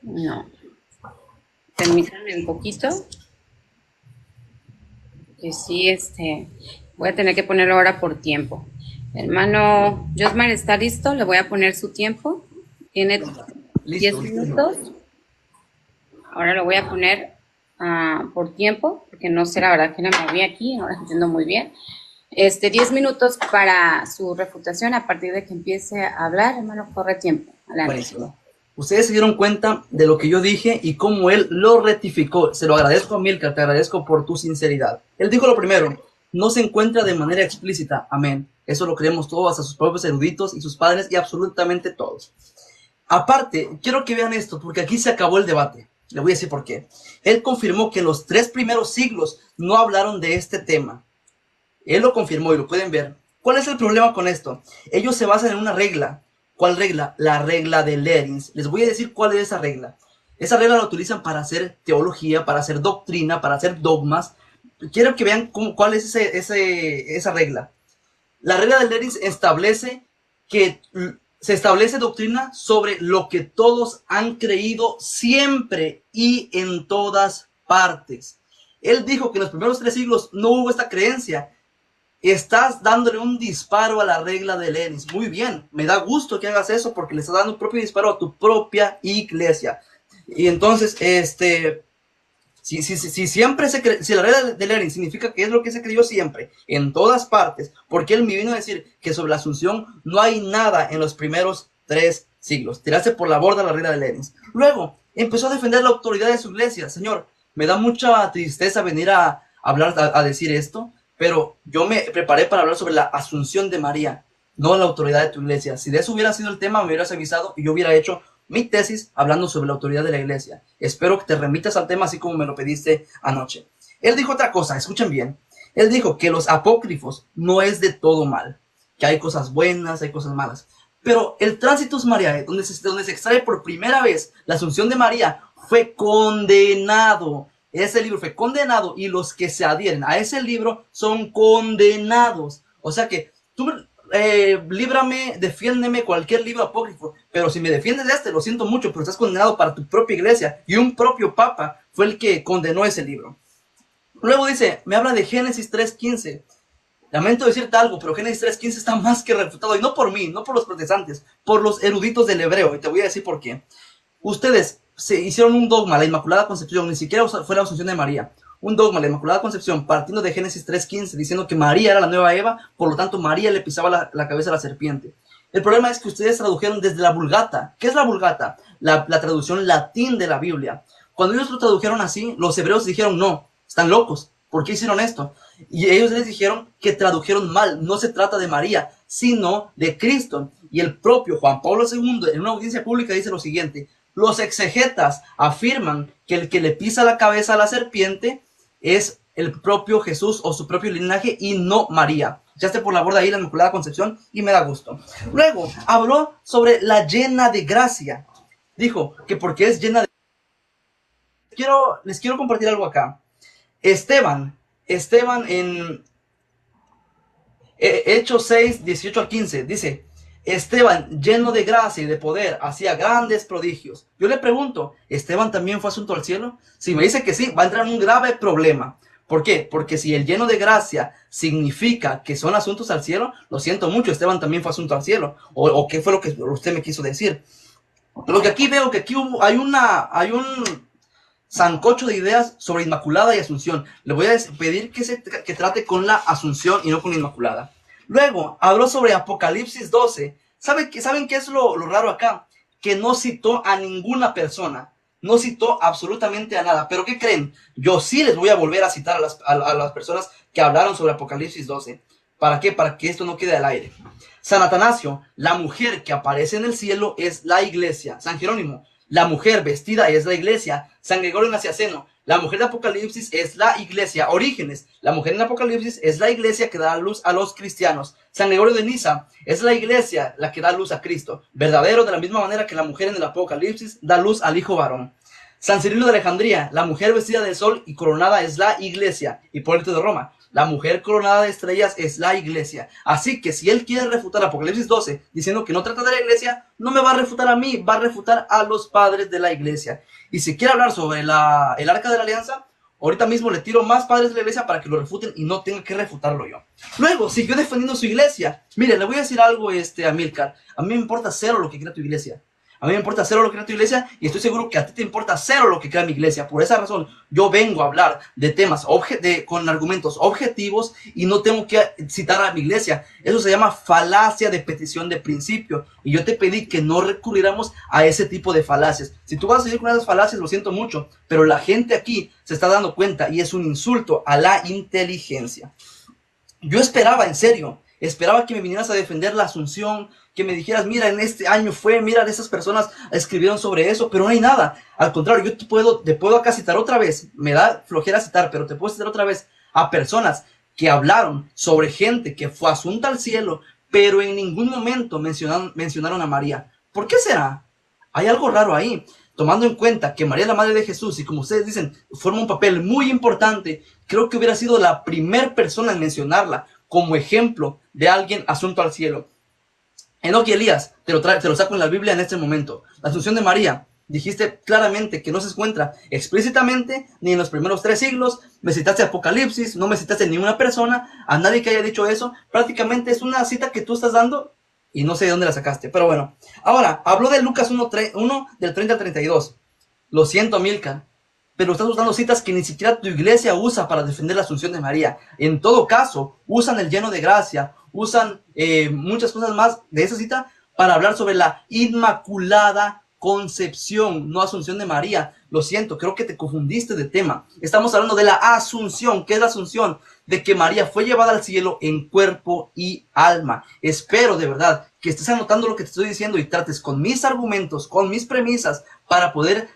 No. Permítanme un poquito. Que sí, voy a tener que ponerlo ahora por tiempo. Hermano Josmar, ¿está listo? Le voy a poner su tiempo. Tiene 10 minutos. Ahora lo voy a poner por tiempo, porque no sé la verdad que no me moví aquí, ahora entiendo muy bien. 10 minutos para su refutación. A partir de que empiece a hablar, hermano, corre tiempo. Adelante. Buenísimo. Ustedes se dieron cuenta de lo que yo dije y cómo él lo rectificó. Se lo agradezco a Milka, te agradezco por tu sinceridad. Él dijo lo primero, no se encuentra de manera explícita. Amén. Eso lo creemos todos, hasta sus propios eruditos y sus padres y absolutamente todos. Aparte, quiero que vean esto, porque aquí se acabó el debate. Le voy a decir por qué. Él confirmó que los 3 primeros siglos no hablaron de este tema. Él lo confirmó y lo pueden ver. ¿Cuál es el problema con esto? Ellos se basan en una regla. ¿Cuál regla? La regla de Lerins. Les voy a decir cuál es esa regla. Esa regla la utilizan para hacer teología, para hacer doctrina, para hacer dogmas. Quiero que vean cuál es esa regla. La regla de Lerins establece que se establece doctrina sobre lo que todos han creído siempre y en todas partes. Él dijo que en los primeros 3 siglos no hubo esta creencia. Estás dándole un disparo a la regla de Lenis. Muy bien, me da gusto que hagas eso porque le estás dando un propio disparo a tu propia iglesia. Y entonces, si siempre si la regla de Lenin significa que es lo que se creyó siempre, en todas partes, porque él me vino a decir que sobre la Asunción no hay nada en los primeros 3 siglos. Tiraste por la borda la regla de Lenin. Luego, empezó a defender la autoridad de su iglesia. Señor, me da mucha tristeza venir a hablar, a decir esto, pero yo me preparé para hablar sobre la Asunción de María, no la autoridad de tu iglesia. Si de eso hubiera sido el tema, me hubieras avisado y yo hubiera hecho mi tesis hablando sobre la autoridad de la iglesia. Espero que te remitas al tema así como me lo pediste anoche. Él dijo otra cosa, escuchen bien. Él dijo que los apócrifos no es de todo mal, que hay cosas buenas, hay cosas malas. Pero el Transitus Mariae, donde se extrae por primera vez la Asunción de María, fue condenado. Ese libro fue condenado y los que se adhieren a ese libro son condenados. O sea que tú... líbrame, defiéndeme cualquier libro apócrifo, pero si me defiendes de este, lo siento mucho, pero estás condenado para tu propia iglesia, y un propio papa fue el que condenó ese libro. Luego dice, me habla de Génesis 3:15. Lamento decirte algo, pero Génesis 3:15 está más que refutado, y no por mí, no por los protestantes, por los eruditos del hebreo, y te voy a decir por qué. Ustedes se hicieron un dogma, la Inmaculada Concepción, ni siquiera fue la Asunción de María. Un dogma, la Inmaculada Concepción, partiendo de Génesis 3:15, diciendo que María era la nueva Eva, por lo tanto María le pisaba la cabeza a la serpiente. El problema es que ustedes tradujeron desde la Vulgata. ¿Qué es la Vulgata? La traducción latín de la Biblia. Cuando ellos lo tradujeron así, los hebreos dijeron, no, están locos, ¿por qué hicieron esto? Y ellos les dijeron que tradujeron mal, no se trata de María, sino de Cristo. Y el propio Juan Pablo II, en una audiencia pública, dice lo siguiente, los exegetas afirman que el que le pisa la cabeza a la serpiente es el propio Jesús o su propio linaje y no María. Ya esté por la borda ahí la Inmaculada Concepción y me da gusto. Luego habló sobre la llena de gracia. Dijo que porque es llena de... Les quiero compartir algo acá. Esteban en Hechos 6, 18 al 15, dice, Esteban, lleno de gracia y de poder, hacía grandes prodigios. Yo le pregunto, ¿Esteban también fue asunto al cielo? Si me dice que sí, va a entrar en un grave problema. ¿Por qué? Porque si el lleno de gracia significa que son asuntos al cielo, lo siento mucho, Esteban también fue asunto al cielo. ¿O qué fue lo que usted me quiso decir? Lo que aquí veo, que aquí hay un sancocho de ideas sobre Inmaculada y Asunción. Le voy a pedir que trate con la Asunción y no con la Inmaculada. Luego, habló sobre Apocalipsis 12. ¿Saben qué es lo raro acá? Que no citó a ninguna persona. No citó absolutamente a nada. ¿Pero qué creen? Yo sí les voy a volver a citar a las personas que hablaron sobre Apocalipsis 12. ¿Para qué? Para que esto no quede al aire. San Atanasio, la mujer que aparece en el cielo es la iglesia. San Jerónimo, la mujer vestida es la iglesia. San Gregorio Nacianceno, la mujer de Apocalipsis es la iglesia. Orígenes, la mujer en Apocalipsis es la iglesia que da luz a los cristianos. San Gregorio de Niza, es la iglesia la que da luz a Cristo. Verdadero, de la misma manera que la mujer en el Apocalipsis da luz al hijo varón. San Cirilo de Alejandría, la mujer vestida de sol y coronada es la iglesia. Hipólito de Roma, la mujer coronada de estrellas es la iglesia. Así que si él quiere refutar Apocalipsis 12 diciendo que no trata de la iglesia, no me va a refutar a mí, va a refutar a los padres de la iglesia. Y si quiere hablar sobre el arca de la alianza, ahorita mismo le tiro más padres de la iglesia para que lo refuten y no tenga que refutarlo yo. Luego siguió defendiendo su iglesia. Mire, le voy a decir algo a Milcar. A mí me importa cero lo que crea tu iglesia. A mí me importa cero lo que crea tu iglesia y estoy seguro que a ti te importa cero lo que crea mi iglesia. Por esa razón, yo vengo a hablar de temas con argumentos objetivos y no tengo que citar a mi iglesia. Eso se llama falacia de petición de principio. Y yo te pedí que no recurriéramos a ese tipo de falacias. Si tú vas a seguir con esas falacias, lo siento mucho, pero la gente aquí se está dando cuenta y es un insulto a la inteligencia. Yo esperaba, en serio, esperaba que me vinieras a defender la Asunción, que me dijeras, mira, en este año mira, esas personas escribieron sobre eso, pero no hay nada. Al contrario, yo te puedo acá citar otra vez, me da flojera citar, pero te puedo citar otra vez a personas que hablaron sobre gente que fue asunta al cielo, pero en ningún momento mencionaron a María. ¿Por qué será? Hay algo raro ahí, tomando en cuenta que María es la madre de Jesús y como ustedes dicen, forma un papel muy importante. Creo que hubiera sido la primera persona en mencionarla como ejemplo de alguien asunto al cielo. Enoc y Elías, te lo saco en la Biblia en este momento. La Asunción de María, Dijiste claramente que no se encuentra explícitamente ni en los primeros 3 siglos. Me citaste Apocalipsis, no me citaste ninguna persona, a nadie que haya dicho eso. Prácticamente es una cita que tú estás dando y no sé de dónde la sacaste. Pero bueno, ahora, habló de Lucas 1 del 30 al 32. Lo siento, Amílcar, pero estás usando citas que ni siquiera tu iglesia usa para defender la asunción de María. En todo caso, usan el lleno de gracia, usan muchas cosas más de esa cita para hablar sobre la inmaculada concepción, no asunción de María. Lo siento, creo que te confundiste de tema. Estamos hablando de la asunción. ¿Qué es la asunción? De que María fue llevada al cielo en cuerpo y alma. Espero de verdad que estés anotando lo que te estoy diciendo y trates con mis argumentos, con mis premisas, para poder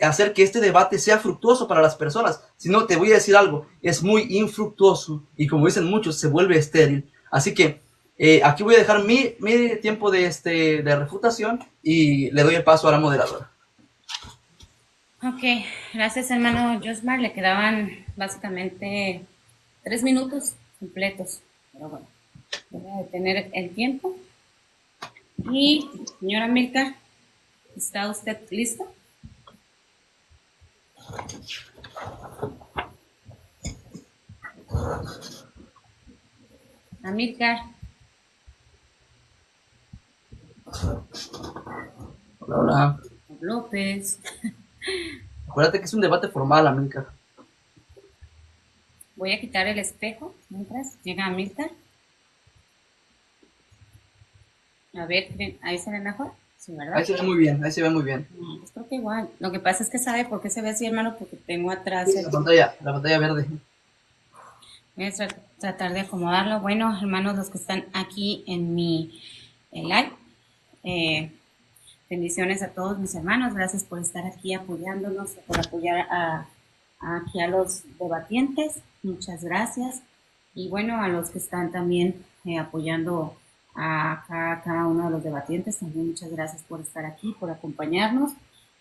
hacer que este debate sea fructuoso para las personas. Si no, te voy a decir algo, es muy infructuoso y, como dicen muchos, se vuelve estéril. Así que aquí voy a dejar mi tiempo de refutación y le doy el paso a la moderadora. Ok, gracias hermano Josmar. Le quedaban básicamente 3 minutos completos. Pero bueno, voy a detener el tiempo. Y señora Amílcar, ¿está usted lista? Amílcar. Hola, hola. López. Acuérdate que es un debate formal, Amílcar. Voy a quitar el espejo mientras llega Amílcar. A ver, ahí se ve mejor. Sí, ¿verdad? Ahí se ve muy bien, ahí se ve muy bien. Pues creo que igual. Lo que pasa es que sabe por qué se ve así, hermano, porque tengo atrás Sí, la pantalla verde. Voy a tratar de acomodarlo. Bueno, hermanos, los que están aquí en mi live, bendiciones a todos mis hermanos. Gracias por estar aquí apoyándonos, por apoyar aquí a los debatientes. Muchas gracias. Y bueno, a los que están también apoyando a cada uno de los debatientes, también muchas gracias por estar aquí, por acompañarnos.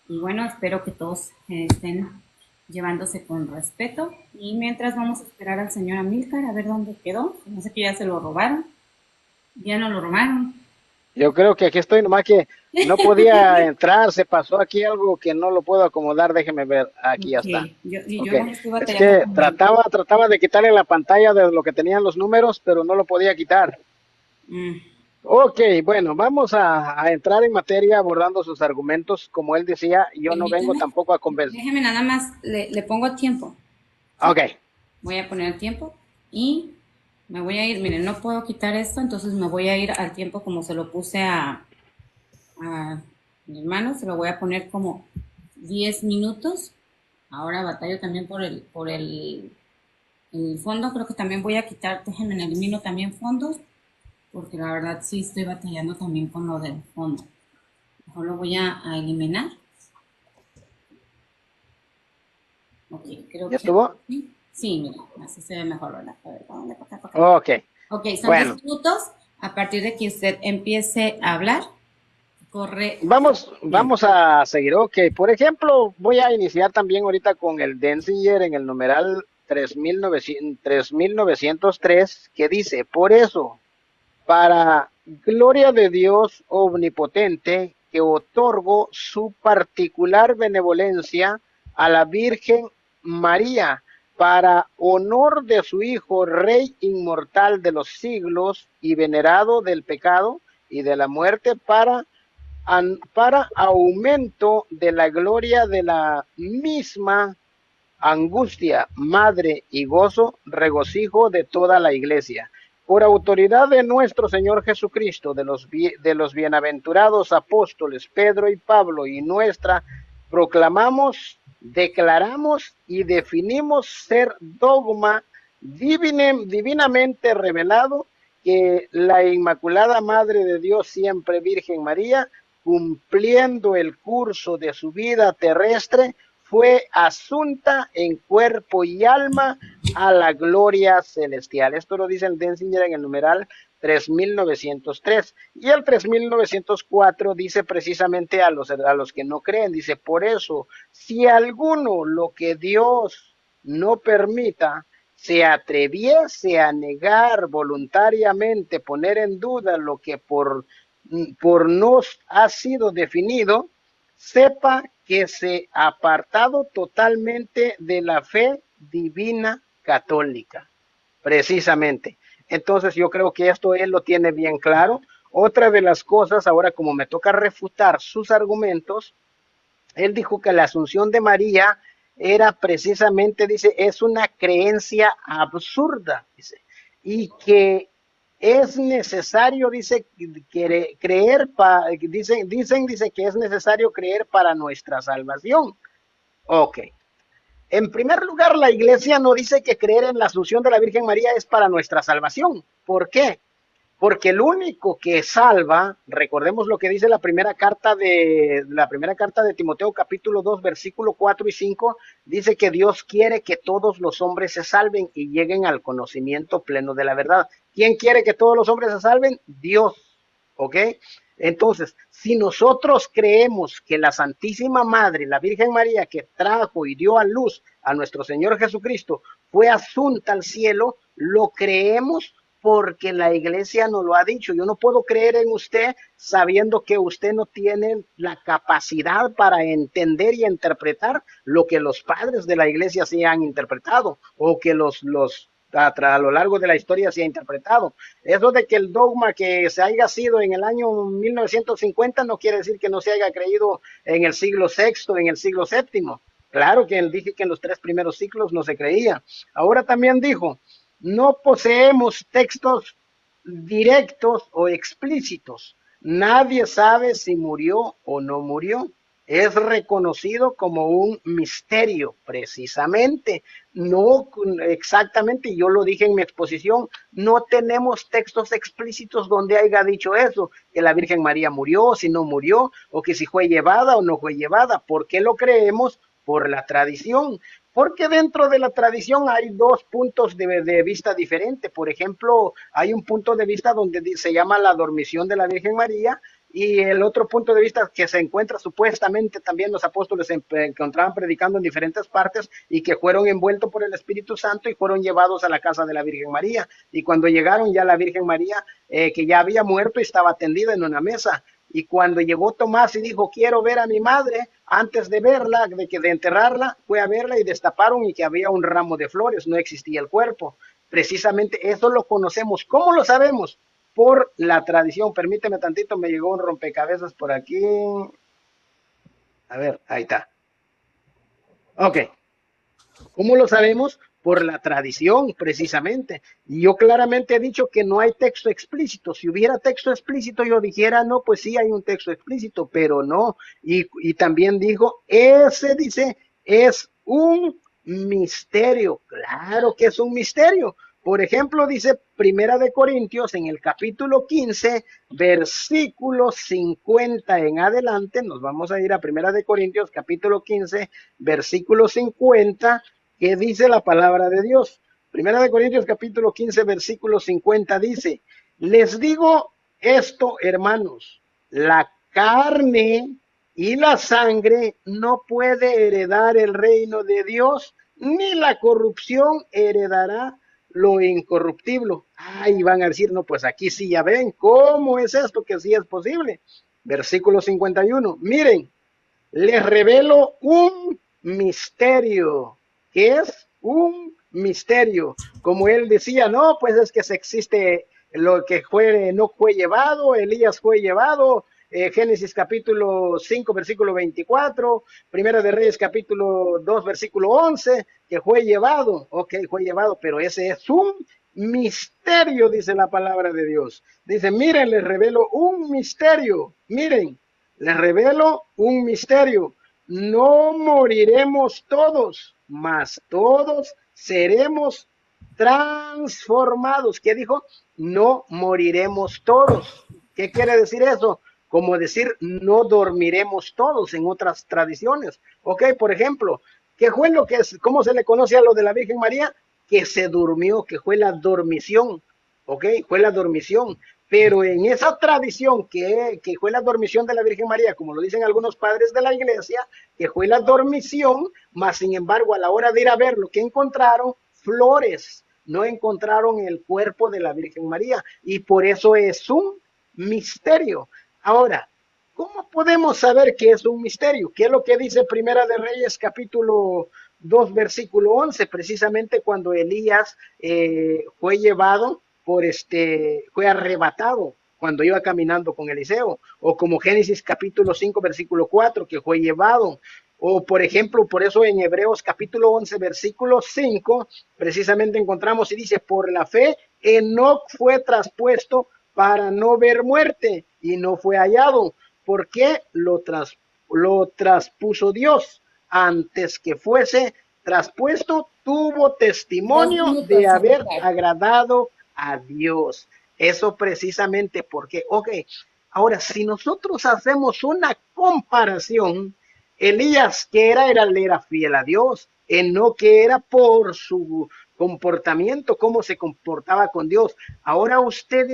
Y bueno, espero que todos estén llevándose con respeto. Y mientras vamos a esperar al señor Amílcar a ver dónde quedó. No sé que ya se lo robaron. Ya no lo robaron. Yo creo que aquí estoy, nomás que no podía entrar, se pasó aquí algo que no lo puedo acomodar, déjeme ver, aquí ya está. Yo Okay. no estoy Es batallando que con trataba de quitarle la pantalla de lo que tenían los números, pero no lo podía quitar. Ok, bueno, vamos a entrar en materia abordando sus argumentos. Como él decía, yo no vengo tampoco a convencer. Déjeme nada más, le pongo tiempo. ¿Sí? Ok. Voy a poner tiempo y me voy a ir, miren, no puedo quitar esto, entonces me voy a ir al tiempo como se lo puse a mi hermano, se lo voy a poner como 10 minutos. Ahora batallo también por el fondo, creo que también voy a quitar, déjenme, elimino también fondos, porque la verdad sí estoy batallando también con lo del fondo. Mejor lo voy a eliminar. Ok, creo ¿Ya que... estuvo? Sí, mira, así se ve mejor, ¿verdad? A ver, ¿dónde? Ok. Ok, son bueno. 10 minutos. A partir de que usted empiece a hablar, corre. Vamos a seguir. Ok, por ejemplo, voy a iniciar también ahorita con el Denzinger en el numeral 3903, que dice: por eso, para gloria de Dios omnipotente, que otorgó su particular benevolencia a la Virgen María, para honor de su Hijo, Rey inmortal de los siglos y venerado del pecado y de la muerte, para aumento de la gloria de la misma angustia, madre y gozo, regocijo de toda la iglesia. Por autoridad de nuestro Señor Jesucristo, de los bienaventurados apóstoles Pedro y Pablo y nuestra, proclamamos, declaramos y definimos ser dogma divinamente revelado que la Inmaculada Madre de Dios, siempre Virgen María, cumpliendo el curso de su vida terrestre, fue asunta en cuerpo y alma a la gloria celestial. Esto lo dice el Denzinger en el numeral 3903. Y el 3904 dice precisamente a los que no creen, dice: por eso, si alguno lo que Dios no permita se atreviese a negar voluntariamente, poner en duda lo que por nos ha sido definido, sepa que se ha apartado totalmente de la fe divina católica, precisamente. Entonces yo creo que esto él lo tiene bien claro. Otra de las cosas, ahora como me toca refutar sus argumentos, él dijo que la asunción de María era precisamente, dice, es una creencia absurda, dice, y que es necesario, dice, creer, dice que es necesario creer para nuestra salvación. Ok. En primer lugar, la iglesia no dice que creer en la asunción de la Virgen María es para nuestra salvación. ¿Por qué? Porque el único que salva, recordemos lo que dice la primera carta de Timoteo capítulo 2 versículo 4 y 5, dice que Dios quiere que todos los hombres se salven y lleguen al conocimiento pleno de la verdad. ¿Quién quiere que todos los hombres se salven? Dios. ¿Ok? Entonces, si nosotros creemos que la Santísima Madre, la Virgen María, que trajo y dio a luz a nuestro Señor Jesucristo, fue asunta al cielo, lo creemos porque la iglesia nos lo ha dicho. Yo no puedo creer en usted sabiendo que usted no tiene la capacidad para entender y interpretar lo que los padres de la iglesia sí han interpretado o que a lo largo de la historia se ha interpretado. Eso de que el dogma que se haya sido en el año 1950 no quiere decir que no se haya creído en el siglo sexto, en el siglo séptimo. Claro que él dije que en los 3 primeros siglos no se creía. Ahora también dijo, no poseemos textos directos o explícitos. Nadie sabe si murió o no murió. Es reconocido como un misterio, precisamente. No exactamente, yo lo dije en mi exposición, no tenemos textos explícitos donde haya dicho eso, que la Virgen María murió, si no murió, o que si fue llevada o no fue llevada. ¿Por qué lo creemos? Por la tradición. Porque dentro de la tradición hay dos puntos de vista diferentes. Por ejemplo, hay un punto de vista donde se llama la dormición de la Virgen María, y el otro punto de vista que se encuentra supuestamente también los apóstoles se encontraban predicando en diferentes partes y que fueron envueltos por el Espíritu Santo y fueron llevados a la casa de la Virgen María. Y cuando llegaron ya la Virgen María, que ya había muerto, estaba tendida en una mesa. Y cuando llegó Tomás y dijo, quiero ver a mi madre, antes de verla, de enterrarla, fue a verla y destaparon y que había un ramo de flores, no existía el cuerpo. Precisamente eso lo conocemos. ¿Cómo lo sabemos? Por la tradición. Permíteme tantito, me llegó un rompecabezas por aquí. A ver, ahí está. Ok. ¿Cómo lo sabemos? Por la tradición, precisamente. Y yo claramente he dicho que no hay texto explícito. Si hubiera texto explícito, yo dijera, no, pues sí hay un texto explícito, pero no. Y también dijo, ese dice, es un misterio. Claro que es un misterio. Por ejemplo, dice Primera de Corintios en el capítulo 15, versículo 50 en adelante. Nos vamos a ir a Primera de Corintios, capítulo 15, versículo 50, que dice la palabra de Dios. Primera de Corintios, capítulo 15, versículo 50 dice, les digo esto, hermanos, la carne y la sangre no puede heredar el reino de Dios, ni la corrupción heredará lo incorruptible. Ay, van a decir, no, pues aquí sí ya ven, ¿cómo es esto que sí es posible? Versículo 51, miren, les revelo un misterio. ¿Qué es? Un misterio. Como él decía, no, pues es que se existe lo que no fue llevado, Elías fue llevado, Génesis capítulo 5, versículo 24, Primera de Reyes capítulo 2, versículo 11, que fue llevado, ok, fue llevado, pero ese es un misterio, dice la palabra de Dios. Dice, miren, les revelo un misterio, miren, les revelo un misterio, no moriremos todos, mas todos seremos transformados. ¿Qué dijo? No moriremos todos. ¿Qué quiere decir eso? Como decir, no dormiremos todos en otras tradiciones. Ok, por ejemplo, ¿qué fue lo que es? ¿Cómo se le conoce a lo de la Virgen María? Que se durmió, que fue la dormición. Ok, fue la dormición. Pero en esa tradición que fue la dormición de la Virgen María, como lo dicen algunos padres de la iglesia, que fue la dormición, mas sin embargo a la hora de ir a ver lo que encontraron, flores, no encontraron el cuerpo de la Virgen María y por eso es un misterio. Ahora, ¿cómo podemos saber que es un misterio? ¿Qué es lo que dice Primera de Reyes, capítulo 2, versículo 11? Precisamente cuando Elías fue llevado fue arrebatado cuando iba caminando con Eliseo, o como Génesis capítulo 5, versículo 4, que fue llevado, o por ejemplo, por eso en Hebreos capítulo 11, versículo 5, precisamente encontramos y dice, por la fe, Enoc fue traspuesto para no ver muerte y no fue hallado. ¿Por qué? Lo traspuso Dios. Antes que fuese traspuesto, tuvo Dos testimonio de minutos, haber Amílcar. agradado a Dios. Eso precisamente porque, ok, ahora si nosotros hacemos una comparación, Elías, que era fiel a Dios, no que era por su comportamiento, cómo se comportaba con Dios. Ahora ¿usted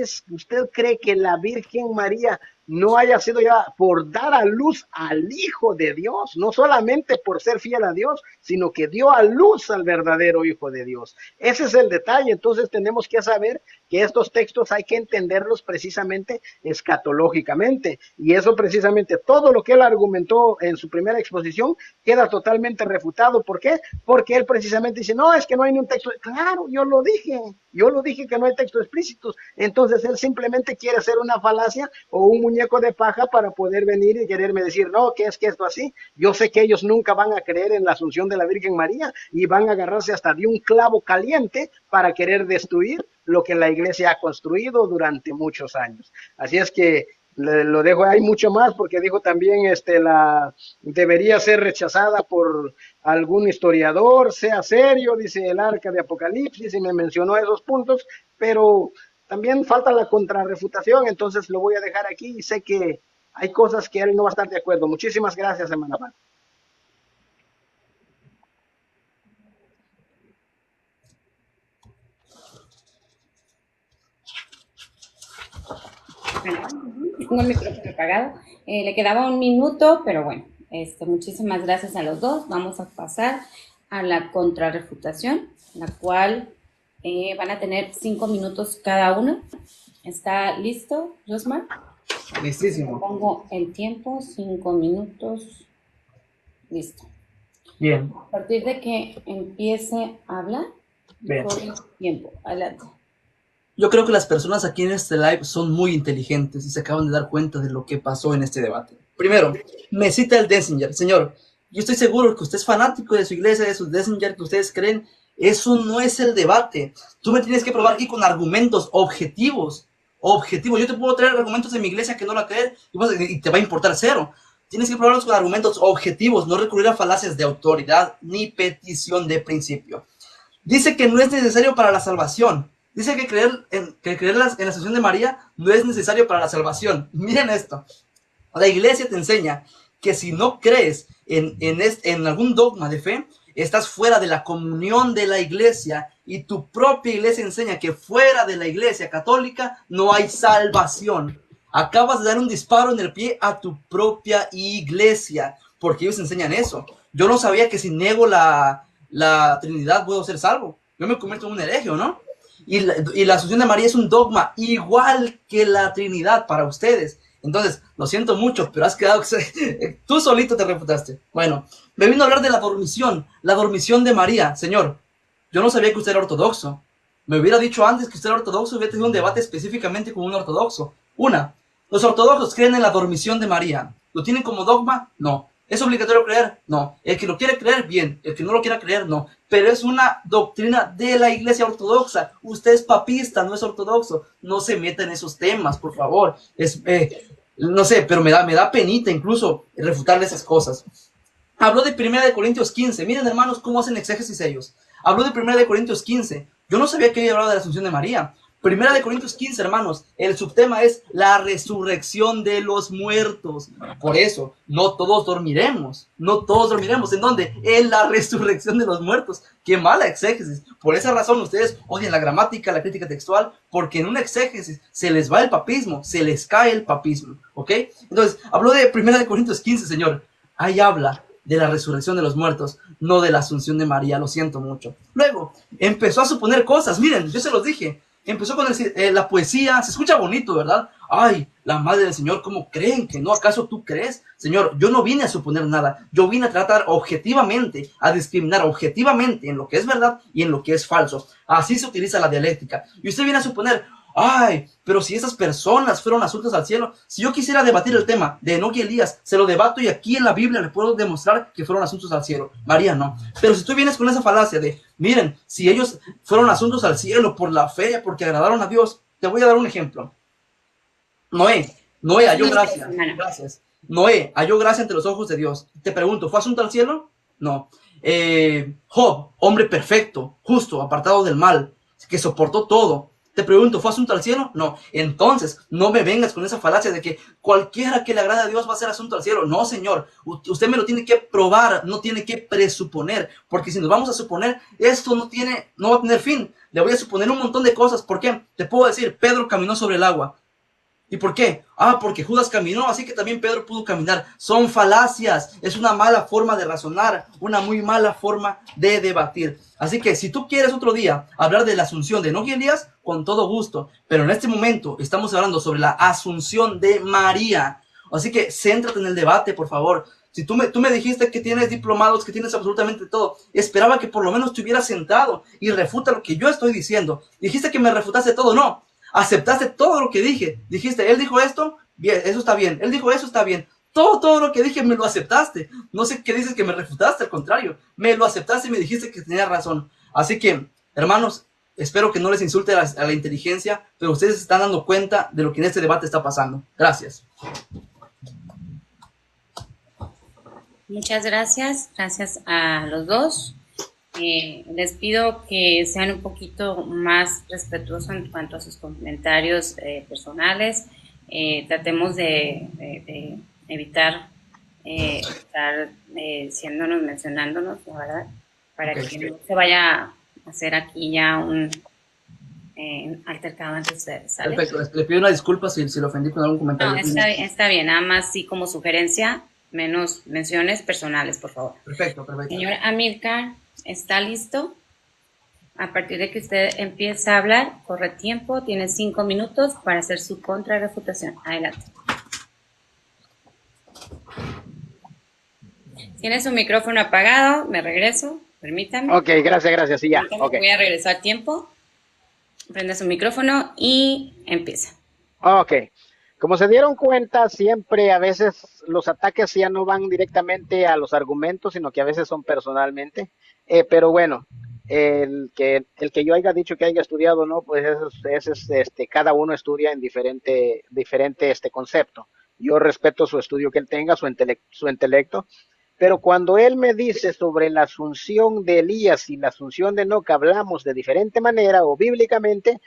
cree que la Virgen María no haya sido ya por dar a luz al Hijo de Dios, no solamente por ser fiel a Dios, sino que dio a luz al verdadero Hijo de Dios? Ese es el detalle. Entonces tenemos que saber que estos textos hay que entenderlos precisamente escatológicamente, y eso precisamente todo lo que él argumentó en su primera exposición queda totalmente refutado. ¿Por qué? Porque él precisamente dice, no, es que no hay ni un texto. Claro, yo lo dije que no hay textos explícitos. Entonces él simplemente quiere hacer una falacia o un muñeco de paja para poder venir y quererme decir, no, que es que esto así. Yo sé que ellos nunca van a creer en la asunción de la Virgen María y van a agarrarse hasta de un clavo caliente para querer destruir lo que la iglesia ha construido durante muchos años. Así es que lo dejo, hay mucho más porque dijo también debería ser rechazada por algún historiador, sea serio, dice el arca de Apocalipsis, y me mencionó esos puntos, pero también falta la contrarrefutación, entonces lo voy a dejar aquí y sé que hay cosas que él no va a estar de acuerdo. Muchísimas gracias, hermana Paz. Tengo el micrófono apagado. Le quedaba un minuto, pero bueno, muchísimas gracias a los dos. Vamos a pasar a la contrarrefutación, la cual van a tener 5 minutos cada uno. ¿Está listo, Josmar? Listísimo. Pongo el tiempo, 5 minutos. Listo. Bien. A partir de que empiece a hablar, Bien. por el tiempo. Adelante. Yo creo que las personas aquí en este live son muy inteligentes y se acaban de dar cuenta de lo que pasó en este debate. Primero, me cita el Denzinger. Señor, yo estoy seguro que usted es fanático de su iglesia, de sus Denzinger que ustedes creen. Eso no es el debate. Tú me tienes que probar aquí con argumentos objetivos. Objetivos. Yo te puedo traer argumentos de mi iglesia que no la creen y te va a importar cero. Tienes que probarlos con argumentos objetivos, no recurrir a falacias de autoridad ni petición de principio. Dice que no es necesario para la salvación. Dice que creer en la Asunción de María no es necesario para la salvación. Miren esto. La iglesia te enseña que si no crees en algún dogma de fe, estás fuera de la comunión de la iglesia, y tu propia iglesia enseña que fuera de la iglesia católica no hay salvación. Acabas de dar un disparo en el pie a tu propia iglesia, porque ellos enseñan eso. Yo no sabía que si niego la Trinidad puedo ser salvo. Yo me convierto en un hereje, ¿no? Y la Asunción de María es un dogma igual que la Trinidad para ustedes. Entonces, lo siento mucho, pero has quedado... Tú solito te refutaste. Bueno, me vino a hablar de la dormición de María. Señor, yo no sabía que usted era ortodoxo. Me hubiera dicho antes que usted era ortodoxo, hubiera tenido un debate específicamente con un ortodoxo. Los ortodoxos creen en la dormición de María. ¿Lo tienen como dogma? No. ¿Es obligatorio creer? No. El que lo quiere creer, bien. El que no lo quiera creer, no. Pero es una doctrina de la iglesia ortodoxa. Usted es papista, no es ortodoxo. No se meta en esos temas, por favor. No sé, pero me da penita incluso refutarle esas cosas. Habló de 1 Corintios 15. Miren, hermanos, cómo hacen exégesis ellos. Habló de 1 Corintios 15. Yo no sabía que había hablado de la Asunción de María. 1 Corintios 15, hermanos, el subtema es la resurrección de los muertos. Por eso, no todos dormiremos. No todos dormiremos. ¿En dónde? En la resurrección de los muertos. ¡Qué mala exégesis! Por esa razón ustedes odian la gramática, la crítica textual, porque en una exégesis se les va el papismo, se les cae el papismo. ¿Ok? Entonces, habló de 1 Corintios 15, señor. Ahí habla de la resurrección de los muertos, no de la Asunción de María. Lo siento mucho. Luego, empezó a suponer cosas. Miren, yo se los dije. Empezó con la poesía, se escucha bonito, ¿verdad? ay, la madre del Señor, ¿cómo creen que no? ¿Acaso tú crees? Señor, yo no vine a suponer nada, yo vine a tratar objetivamente, a discriminar objetivamente en lo que es verdad y en lo que es falso. Así se utiliza la dialéctica. Y usted viene a suponer, ay, pero si esas personas fueron asuntos al cielo, si yo quisiera debatir el tema de Enoc y Elías, se lo debato y aquí en la Biblia le puedo demostrar que fueron asuntos al cielo. María no. Pero si tú vienes con esa falacia de, miren, si ellos fueron asuntos al cielo por la fe, porque agradaron a Dios, te voy a dar un ejemplo. Noé halló gracia. Gracias. Noé halló gracia ante los ojos de Dios. Te pregunto, ¿fue asunto al cielo? No. Job, hombre perfecto, justo, apartado del mal, que soportó todo. Te pregunto, ¿fue asunto al cielo? No. Entonces, no me vengas con esa falacia de que cualquiera que le agrade a Dios va a ser asunto al cielo. No, señor. Usted me lo tiene que probar, no tiene que presuponer. Porque si nos vamos a suponer, esto no va a tener fin. Le voy a suponer un montón de cosas. ¿Por qué? Te puedo decir, Pedro caminó sobre el agua. ¿Y por qué? Porque Judas caminó, así que también Pedro pudo caminar. Son falacias, es una mala forma de razonar, una muy mala forma de debatir. Así que si tú quieres otro día hablar de la asunción de Enoc y Elías, con todo gusto. Pero en este momento estamos hablando sobre la asunción de María. Así que céntrate en el debate, por favor. Si tú me dijiste que tienes diplomados, que tienes absolutamente todo, esperaba que por lo menos te hubieras sentado y refuta lo que yo estoy diciendo. Dijiste que me refutaste todo, no. Aceptaste todo lo que dije. Dijiste, él dijo esto, bien, eso está bien. Él dijo eso, está bien. Todo lo que dije me lo aceptaste. No sé qué dices que me refutaste, al contrario. Me lo aceptaste y me dijiste que tenía razón. Así que, hermanos, espero que no les insulte a la inteligencia, pero ustedes se están dando cuenta de lo que en este debate está pasando. Gracias. Muchas gracias. Gracias a los dos. Les pido que sean un poquito más respetuosos en cuanto a sus comentarios personales. Tratemos de evitar estar mencionándonos, la verdad, para que no se vaya a hacer aquí ya un altercado entre ustedes, ¿sale? Perfecto, les pido una disculpa si lo ofendí con algún comentario. No, está bien, nada más sí como sugerencia, menos menciones personales, por favor. Perfecto. Señor Amílcar, ¿está listo? A partir de que usted empiece a hablar, corre tiempo, tiene 5 minutos para hacer su contrarrefutación. Adelante. Tiene su micrófono apagado, me regreso, permítame. Ok, gracias, sí, ya. Okay. Voy a regresar al tiempo. Prende su micrófono y empieza. Ok. Como se dieron cuenta, siempre a veces los ataques ya no van directamente a los argumentos, sino que a veces son personalmente. Pero bueno, el que yo haya dicho que haya estudiado, no, pues cada uno estudia en diferente concepto. Yo respeto su estudio que él tenga, su intelecto. Pero cuando él me dice sobre la asunción de Elías y la asunción de Enoc, hablamos de diferente manera o bíblicamente,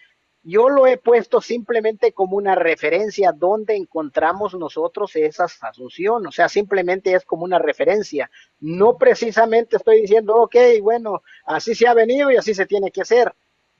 yo lo he puesto simplemente como una referencia donde encontramos nosotros esa asunción, o sea, simplemente es como una referencia. No precisamente estoy diciendo, ok, bueno, así se ha venido y así se tiene que hacer.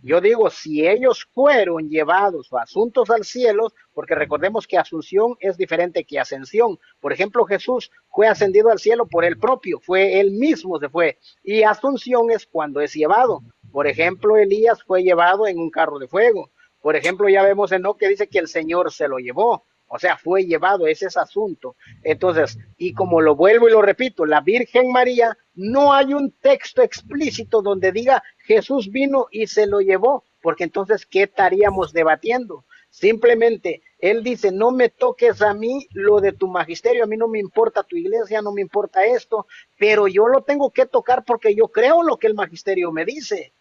Yo digo, si ellos fueron llevados o asuntos al cielo, porque recordemos que asunción es diferente que ascensión. Por ejemplo, Jesús fue ascendido al cielo por él propio, fue él mismo se fue. Y asunción es cuando es llevado. Por ejemplo, Elías fue llevado en un carro de fuego. Por ejemplo, ya vemos en Enoc que dice que el Señor se lo llevó. O sea, fue llevado, ese es asunto. Entonces, y como lo vuelvo y lo repito, la Virgen María, no hay un texto explícito donde diga Jesús vino y se lo llevó, porque entonces, ¿qué estaríamos debatiendo? Simplemente, él dice, no me toques a mí lo de tu magisterio, a mí no me importa tu iglesia, no me importa esto, pero yo lo tengo que tocar porque yo creo lo que el magisterio me dice.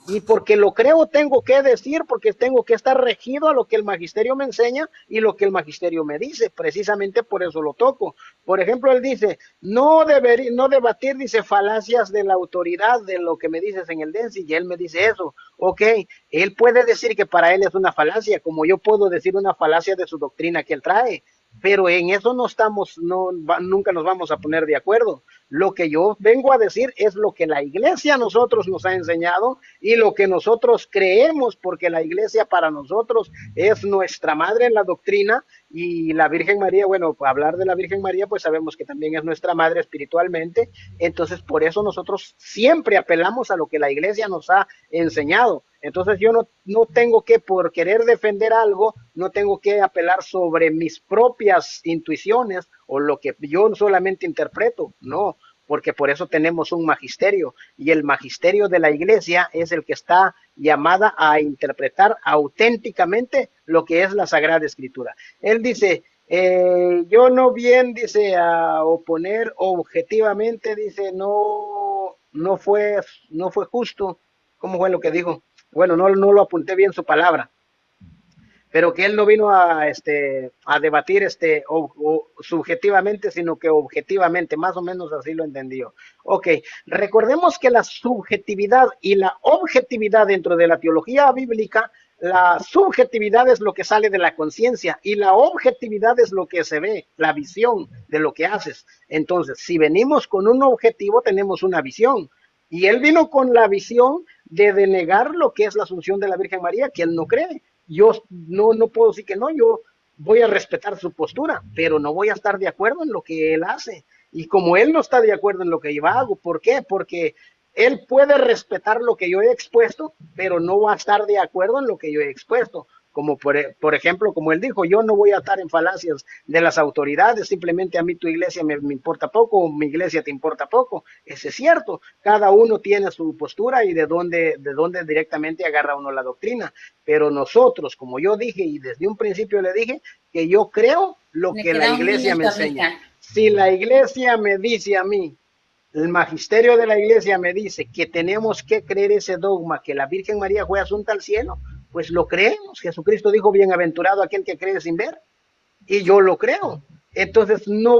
Y porque lo creo tengo que decir, porque tengo que estar regido a lo que el magisterio me enseña y lo que el magisterio me dice, precisamente por eso lo toco. Por ejemplo, él dice, no debatir, dice, falacias de la autoridad, de lo que me dices en el DENSI, y él me dice eso, ok, él puede decir que para él es una falacia, como yo puedo decir una falacia de su doctrina que él trae, pero en eso nunca nos vamos a poner de acuerdo. Lo que yo vengo a decir es lo que la iglesia a nosotros nos ha enseñado y lo que nosotros creemos, porque la iglesia para nosotros es nuestra madre en la doctrina y la Virgen María, bueno, para hablar de la Virgen María, pues sabemos que también es nuestra madre espiritualmente, entonces por eso nosotros siempre apelamos a lo que la iglesia nos ha enseñado. Entonces yo no tengo que, por querer defender algo, no tengo que apelar sobre mis propias intuiciones o lo que yo solamente interpreto, no, porque por eso tenemos un magisterio, y el magisterio de la iglesia es el que está llamada a interpretar auténticamente lo que es la Sagrada Escritura. Él dice, yo no bien, dice, a oponer objetivamente, dice, no fue justo. ¿Cómo fue lo que dijo? Bueno, no lo apunté bien su palabra, pero que él no vino a debatir subjetivamente, sino que objetivamente, más o menos así lo entendió. Ok, recordemos que la subjetividad y la objetividad dentro de la teología bíblica, la subjetividad es lo que sale de la conciencia y la objetividad es lo que se ve, la visión de lo que haces. Entonces, si venimos con un objetivo, tenemos una visión. Y él vino con la visión de denegar lo que es la asunción de la Virgen María, que él no cree. Yo no puedo decir que no, yo voy a respetar su postura, pero no voy a estar de acuerdo en lo que él hace. Y como él no está de acuerdo en lo que yo hago, ¿por qué? Porque él puede respetar lo que yo he expuesto, pero no va a estar de acuerdo en lo que yo he expuesto. Como por ejemplo, como él dijo, yo no voy a estar en falacias de las autoridades, simplemente a mí tu iglesia me importa poco, o mi iglesia te importa poco. Ese es cierto, cada uno tiene su postura y de dónde directamente agarra uno la doctrina. Pero nosotros, como yo dije y desde un principio le dije, que yo creo lo que la iglesia me enseña. Si la iglesia me dice a mí, el magisterio de la iglesia me dice que tenemos que creer ese dogma, que la Virgen María fue asunta al cielo, pues lo creemos. Jesucristo dijo, bienaventurado aquel que cree sin ver, y yo lo creo. Entonces no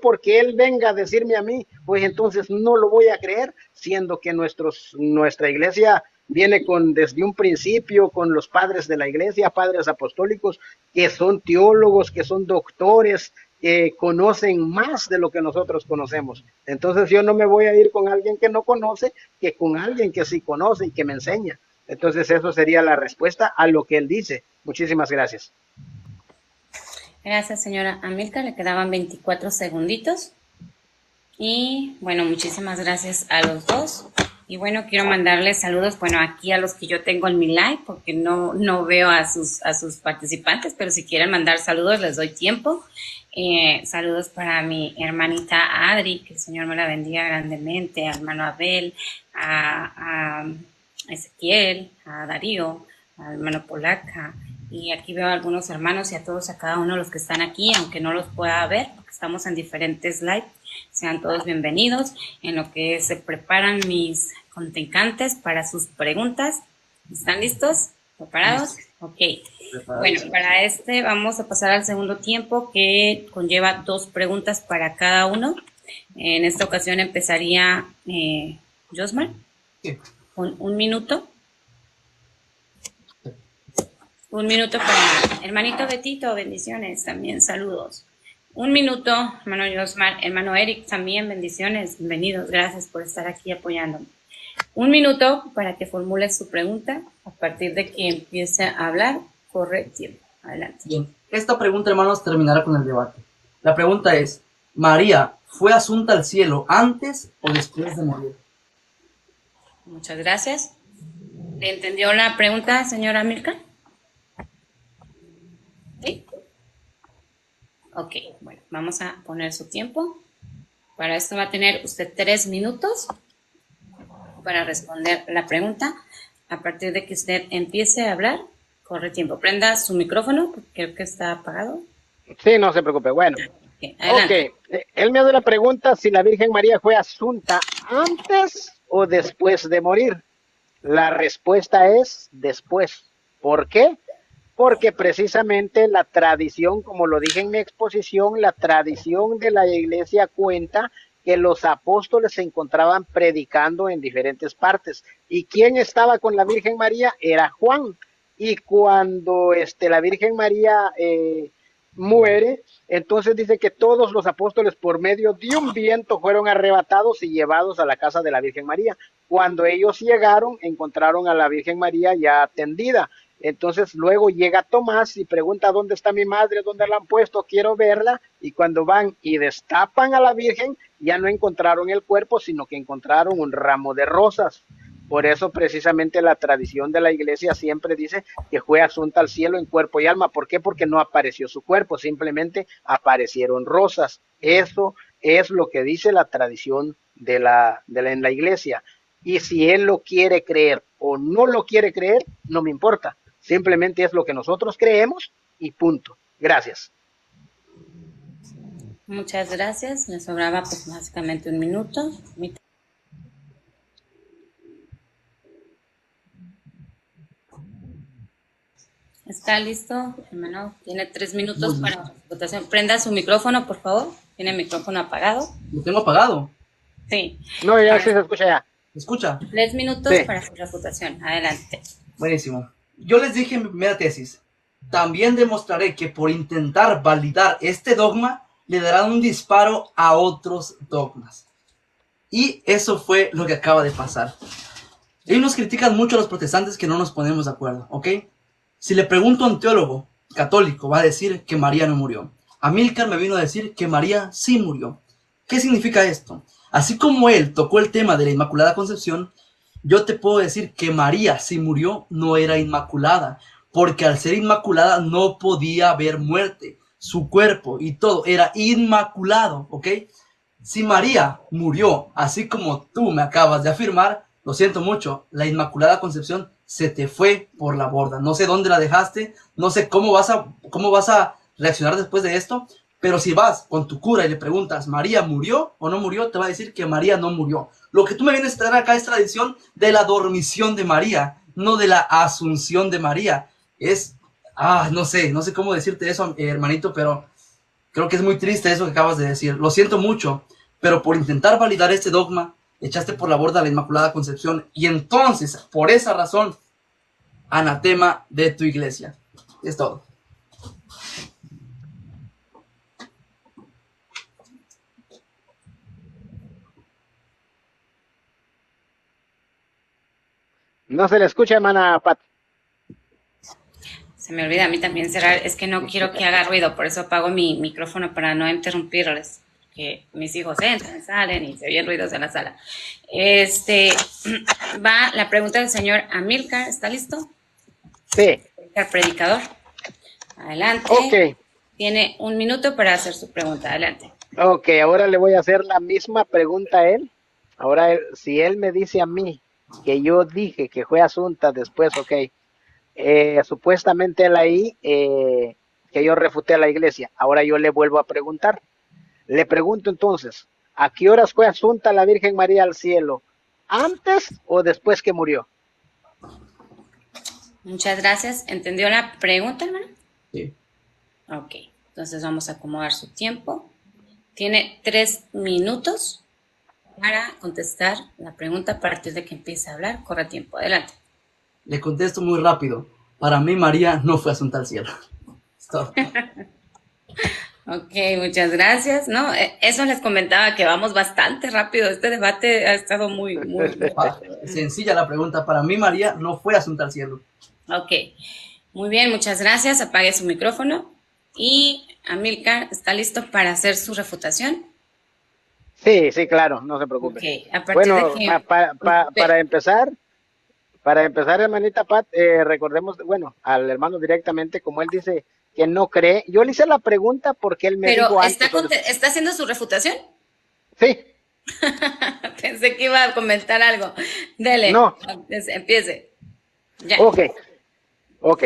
porque él venga a decirme a mí, pues entonces no lo voy a creer, siendo que nuestra iglesia viene desde un principio con los padres de la iglesia, padres apostólicos, que son teólogos, que son doctores, que conocen más de lo que nosotros conocemos. Entonces yo no me voy a ir con alguien que no conoce, que con alguien que sí conoce y que me enseña. Entonces eso sería la respuesta a lo que él dice. Muchísimas gracias. Gracias, señora Amilcar. Le quedaban 24 segunditos. Y bueno, muchísimas gracias a los dos. Y bueno, quiero mandarles saludos, bueno, aquí a los que yo tengo en mi live, porque no veo a sus participantes, pero si quieren mandar saludos, les doy tiempo. Saludos para mi hermanita Adri, que el Señor me la bendiga grandemente, al hermano Abel, a Ezequiel, a Darío, al hermano Polaca, y aquí veo a algunos hermanos y a todos, a cada uno de los que están aquí, aunque no los pueda ver, porque estamos en diferentes live. Sean todos bienvenidos en lo que se preparan mis contrincantes para sus preguntas. ¿Están listos? ¿Preparados? Ok. Bueno, para vamos a pasar al segundo tiempo, que conlleva 2 preguntas para cada uno. En esta ocasión empezaría Josmar. Sí. Con 1 minuto. 1 minuto para hermanito Betito, bendiciones, también saludos. 1 minuto, hermano Josmar, hermano Eric, también bendiciones, bienvenidos, gracias por estar aquí apoyándome. 1 minuto para que formule su pregunta. A partir de que empiece a hablar, corre tiempo. Adelante. Bien, esta pregunta, hermanos, terminará con el debate. La pregunta es, ¿María fue asunta al cielo antes o después de morir? Muchas gracias. ¿Le entendió la pregunta, señora Milka? ¿Sí? Ok, bueno, vamos a poner su tiempo. Para esto va a tener usted 3 minutos para responder la pregunta. A partir de que usted empiece a hablar, corre tiempo. Prenda su micrófono, porque creo que está apagado. Sí, no se preocupe. Bueno, ok. Él me hace la pregunta si la Virgen María fue asunta antes o después de morir. La respuesta es después. ¿Por qué? Porque precisamente la tradición, como lo dije en mi exposición, la tradición de la iglesia cuenta que los apóstoles se encontraban predicando en diferentes partes. ¿Y quién estaba con la Virgen María? Era Juan. Y cuando la Virgen María muere, entonces dice que todos los apóstoles por medio de un viento fueron arrebatados y llevados a la casa de la Virgen María. Cuando ellos llegaron, encontraron a la Virgen María ya tendida. Entonces luego llega Tomás y pregunta dónde está mi madre, dónde la han puesto, quiero verla, y cuando van y destapan a la Virgen, ya no encontraron el cuerpo, sino que encontraron un ramo de rosas. Por eso precisamente la tradición de la iglesia siempre dice que fue asunta al cielo en cuerpo y alma. ¿Por qué? Porque no apareció su cuerpo, simplemente aparecieron rosas. Eso es lo que dice la tradición en la iglesia. Y si él lo quiere creer o no lo quiere creer, no me importa. Simplemente es lo que nosotros creemos y punto. Gracias. Muchas gracias. Me sobraba pues básicamente un minuto. ¿Está listo, hermano? Tiene 3 minutos para la votación. Prenda su micrófono, por favor. Tiene el micrófono apagado. ¿Lo tengo apagado? Sí. No, ya sí se escucha ya. ¿Me escucha? 3 minutos Sí. para su refutación. Adelante. Buenísimo. Yo les dije en mi primera tesis, también demostraré que por intentar validar este dogma, le darán un disparo a otros dogmas. Y eso fue lo que acaba de pasar. Ellos nos critican mucho a los protestantes que no nos ponemos de acuerdo, ¿ok? Si le pregunto a un teólogo católico, va a decir que María no murió. Amílcar me vino a decir que María sí murió. ¿Qué significa esto? Así como él tocó el tema de la Inmaculada Concepción, yo te puedo decir que María, si murió, no era inmaculada, porque al ser inmaculada no podía haber muerte. Su cuerpo y todo era inmaculado, ¿ok? Si María murió, así como tú me acabas de afirmar, lo siento mucho, la Inmaculada Concepción se te fue por la borda. No sé dónde la dejaste, no sé cómo vas a reaccionar después de esto, pero si vas con tu cura y le preguntas, ¿María murió o no murió? Te va a decir que María no murió. Lo que tú me vienes a traer acá es tradición de la dormición de María, no de la asunción de María. No sé cómo decirte eso, hermanito, pero creo que es muy triste eso que acabas de decir. Lo siento mucho, pero por intentar validar este dogma, echaste por la borda la Inmaculada Concepción y entonces, por esa razón, anatema de tu iglesia. Es todo. No se le escucha, hermana Pat. Se me olvida a mí también cerrar. Es que no quiero que haga ruido, por eso apago mi micrófono para no interrumpirles. Que mis hijos entran, salen y se oyen ruidos en la sala. Va la pregunta del señor Amílcar. ¿Está listo? Sí. El predicador. Adelante. Ok. Tiene 1 minuto para hacer su pregunta. Adelante. Ok, ahora le voy a hacer la misma pregunta a él. Ahora, si él me dice a mí que yo dije que fue asunta después, ok, supuestamente él ahí, que yo refuté a la iglesia. Ahora yo le vuelvo a preguntar. Le pregunto entonces, ¿a qué horas fue asunta la Virgen María al cielo? ¿Antes o después que murió? Muchas gracias. ¿Entendió la pregunta, hermano? Sí. Ok, entonces vamos a acomodar su tiempo. Tiene 3 minutos para contestar la pregunta a partir de que empiece a hablar. Corre tiempo, adelante. Le contesto muy rápido. Para mí María no fue asunta al cielo. Es todo. Ok, muchas gracias. No, eso les comentaba que vamos bastante rápido. Este debate ha estado muy. Sencilla la pregunta. Para mí María no fue asunta al cielo. Ok, muy bien, muchas gracias. Apague su micrófono. Y Amílcar, ¿está listo para hacer su refutación? Sí, claro, no se preocupe. Ok, a partir bueno, de que... para empezar, hermanita Pat, recordemos, bueno, al hermano directamente, como él dice que no cree, yo le hice la pregunta porque él me dijo antes. ¿Pero está haciendo su refutación? Sí. Pensé que iba a comentar algo. Dele, no. Empiece. Ya. Ok.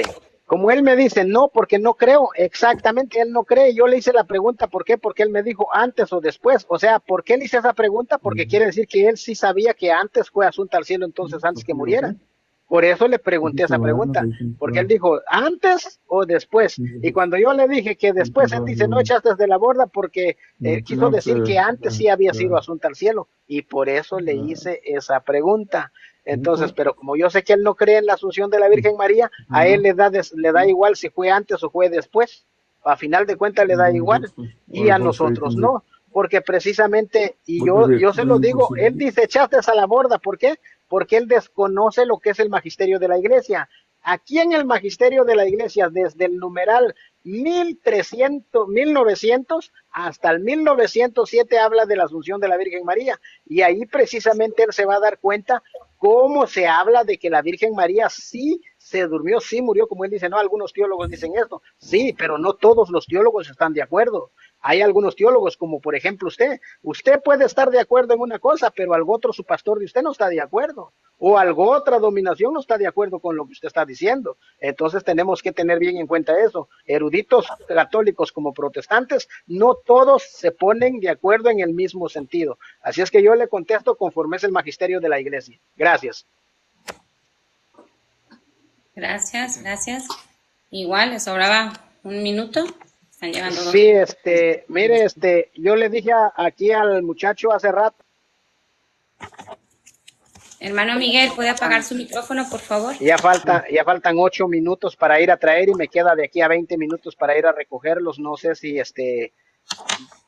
Como él me dice, no, porque no creo, exactamente, él no cree. Yo le hice la pregunta, ¿por qué? Porque él me dijo antes o después. O sea, ¿por qué le hice esa pregunta? Porque quiere decir que él sí sabía que antes fue asunto al cielo, entonces antes que muriera. Por eso le pregunté esa pregunta, porque él dijo, ¿antes o después? Y cuando yo le dije que después, él dice, no echaste de la borda porque quiso decir que antes sí había sido asunto al cielo. Y por eso le hice esa pregunta. Entonces, pero como yo sé que él no cree en la asunción de la Virgen María, a él le da igual si fue antes o fue después. A final de cuentas le da igual. Y a nosotros no. Porque precisamente, y yo se lo digo, él dice, echaste a la borda. ¿Por qué? Porque él desconoce lo que es el magisterio de la iglesia. Aquí en el magisterio de la iglesia, desde el numeral 1900 hasta el 1907 habla de la Asunción de la Virgen María, y ahí precisamente él se va a dar cuenta cómo se habla de que la Virgen María sí se durmió, sí murió, como él dice. No, algunos teólogos dicen esto, sí, pero no todos los teólogos están de acuerdo. Hay algunos teólogos, como por ejemplo usted puede estar de acuerdo en una cosa, pero algo otro su pastor de usted no está de acuerdo, o algo otra dominación no está de acuerdo con lo que usted está diciendo. Entonces tenemos que tener bien en cuenta eso. Eruditos católicos como protestantes, no todos se ponen de acuerdo en el mismo sentido. Así es que yo le contesto conforme es el magisterio de la iglesia. Gracias. Gracias, gracias. Igual, le sobraba un minuto. Están llevando 2. Sí, mire, yo le dije aquí al muchacho hace rato. Hermano Miguel, ¿puede apagar su micrófono, por favor? Ya faltan 8 minutos para ir a traer, y me queda de aquí a 20 minutos para ir a recogerlos. No sé si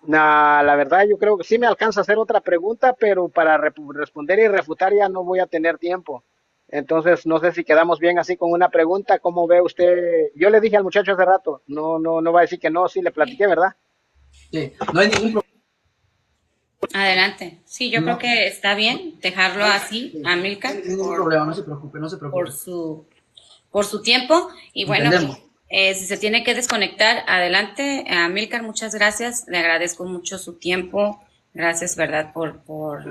la verdad yo creo que sí me alcanza a hacer otra pregunta, pero para responder y refutar ya no voy a tener tiempo. Entonces no sé si quedamos bien así con una pregunta. ¿Cómo ve usted? Yo le dije al muchacho hace rato, no va a decir que no, sí le platiqué, ¿verdad? Sí, no hay ningún problema. Adelante. Sí, yo creo que está bien dejarlo así, Amílcar, No hay ningún problema, no se preocupe, no se preocupe. por su tiempo. Y bueno, Entendemos. si se tiene que desconectar, adelante. Amílcar, muchas gracias. Le agradezco mucho su tiempo. Gracias, ¿verdad?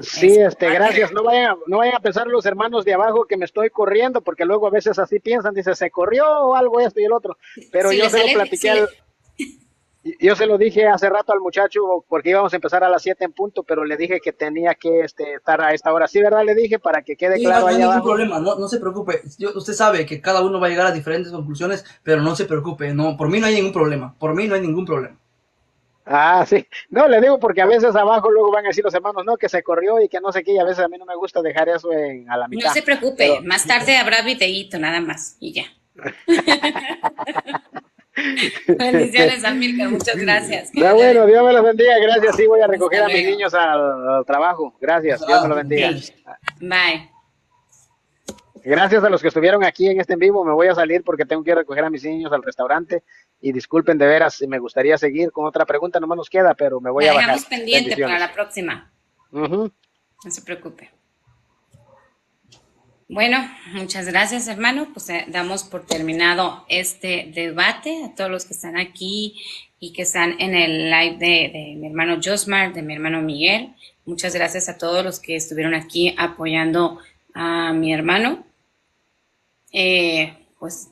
Sí, gracias. No vayan a pensar los hermanos de abajo que me estoy corriendo, porque luego a veces así piensan, dice, se corrió o algo esto y el otro. Pero Si yo le se lo sale- platiqué si le- yo se lo dije hace rato al muchacho, porque íbamos a empezar a las 7 en punto, pero le dije que tenía que estar a esta hora. Sí, ¿verdad? Le dije para que quede Sí, claro no hay ahí ningún abajo. problema, no se preocupe. Usted sabe que cada uno va a llegar a diferentes conclusiones, pero no se preocupe. No, por mí no hay ningún problema. Por mí no hay ningún problema. Ah, sí. No, le digo porque a veces abajo luego van a decir los hermanos, no, que se corrió y que no sé qué, y a veces a mí no me gusta dejar eso a la No mitad. se preocupe, Pero más tarde habrá videíto, nada más, y ya. Bendiciones, Amílcar, muchas gracias. Que está Dios le bueno, bendiga. Dios me los bendiga. Gracias, sí, voy a recoger Hasta a mis luego. niños al trabajo. Gracias, Dios me Ah, lo bendiga. Ok, bye. Gracias a los que estuvieron aquí en este en vivo. Me voy a salir porque tengo que ir a recoger a mis niños al restaurante. Y disculpen de veras, me gustaría seguir con otra pregunta, nomás nos queda, pero me voy La a bajar. dejamos pendiente para Bendiciones. la próxima. Ujú. No se preocupe. Bueno, muchas gracias, hermano. Pues damos por terminado este debate. A todos los que están aquí y que están en el live de mi hermano Josmar, de mi hermano Miguel. Muchas gracias a todos los que estuvieron aquí apoyando a mi hermano. Pues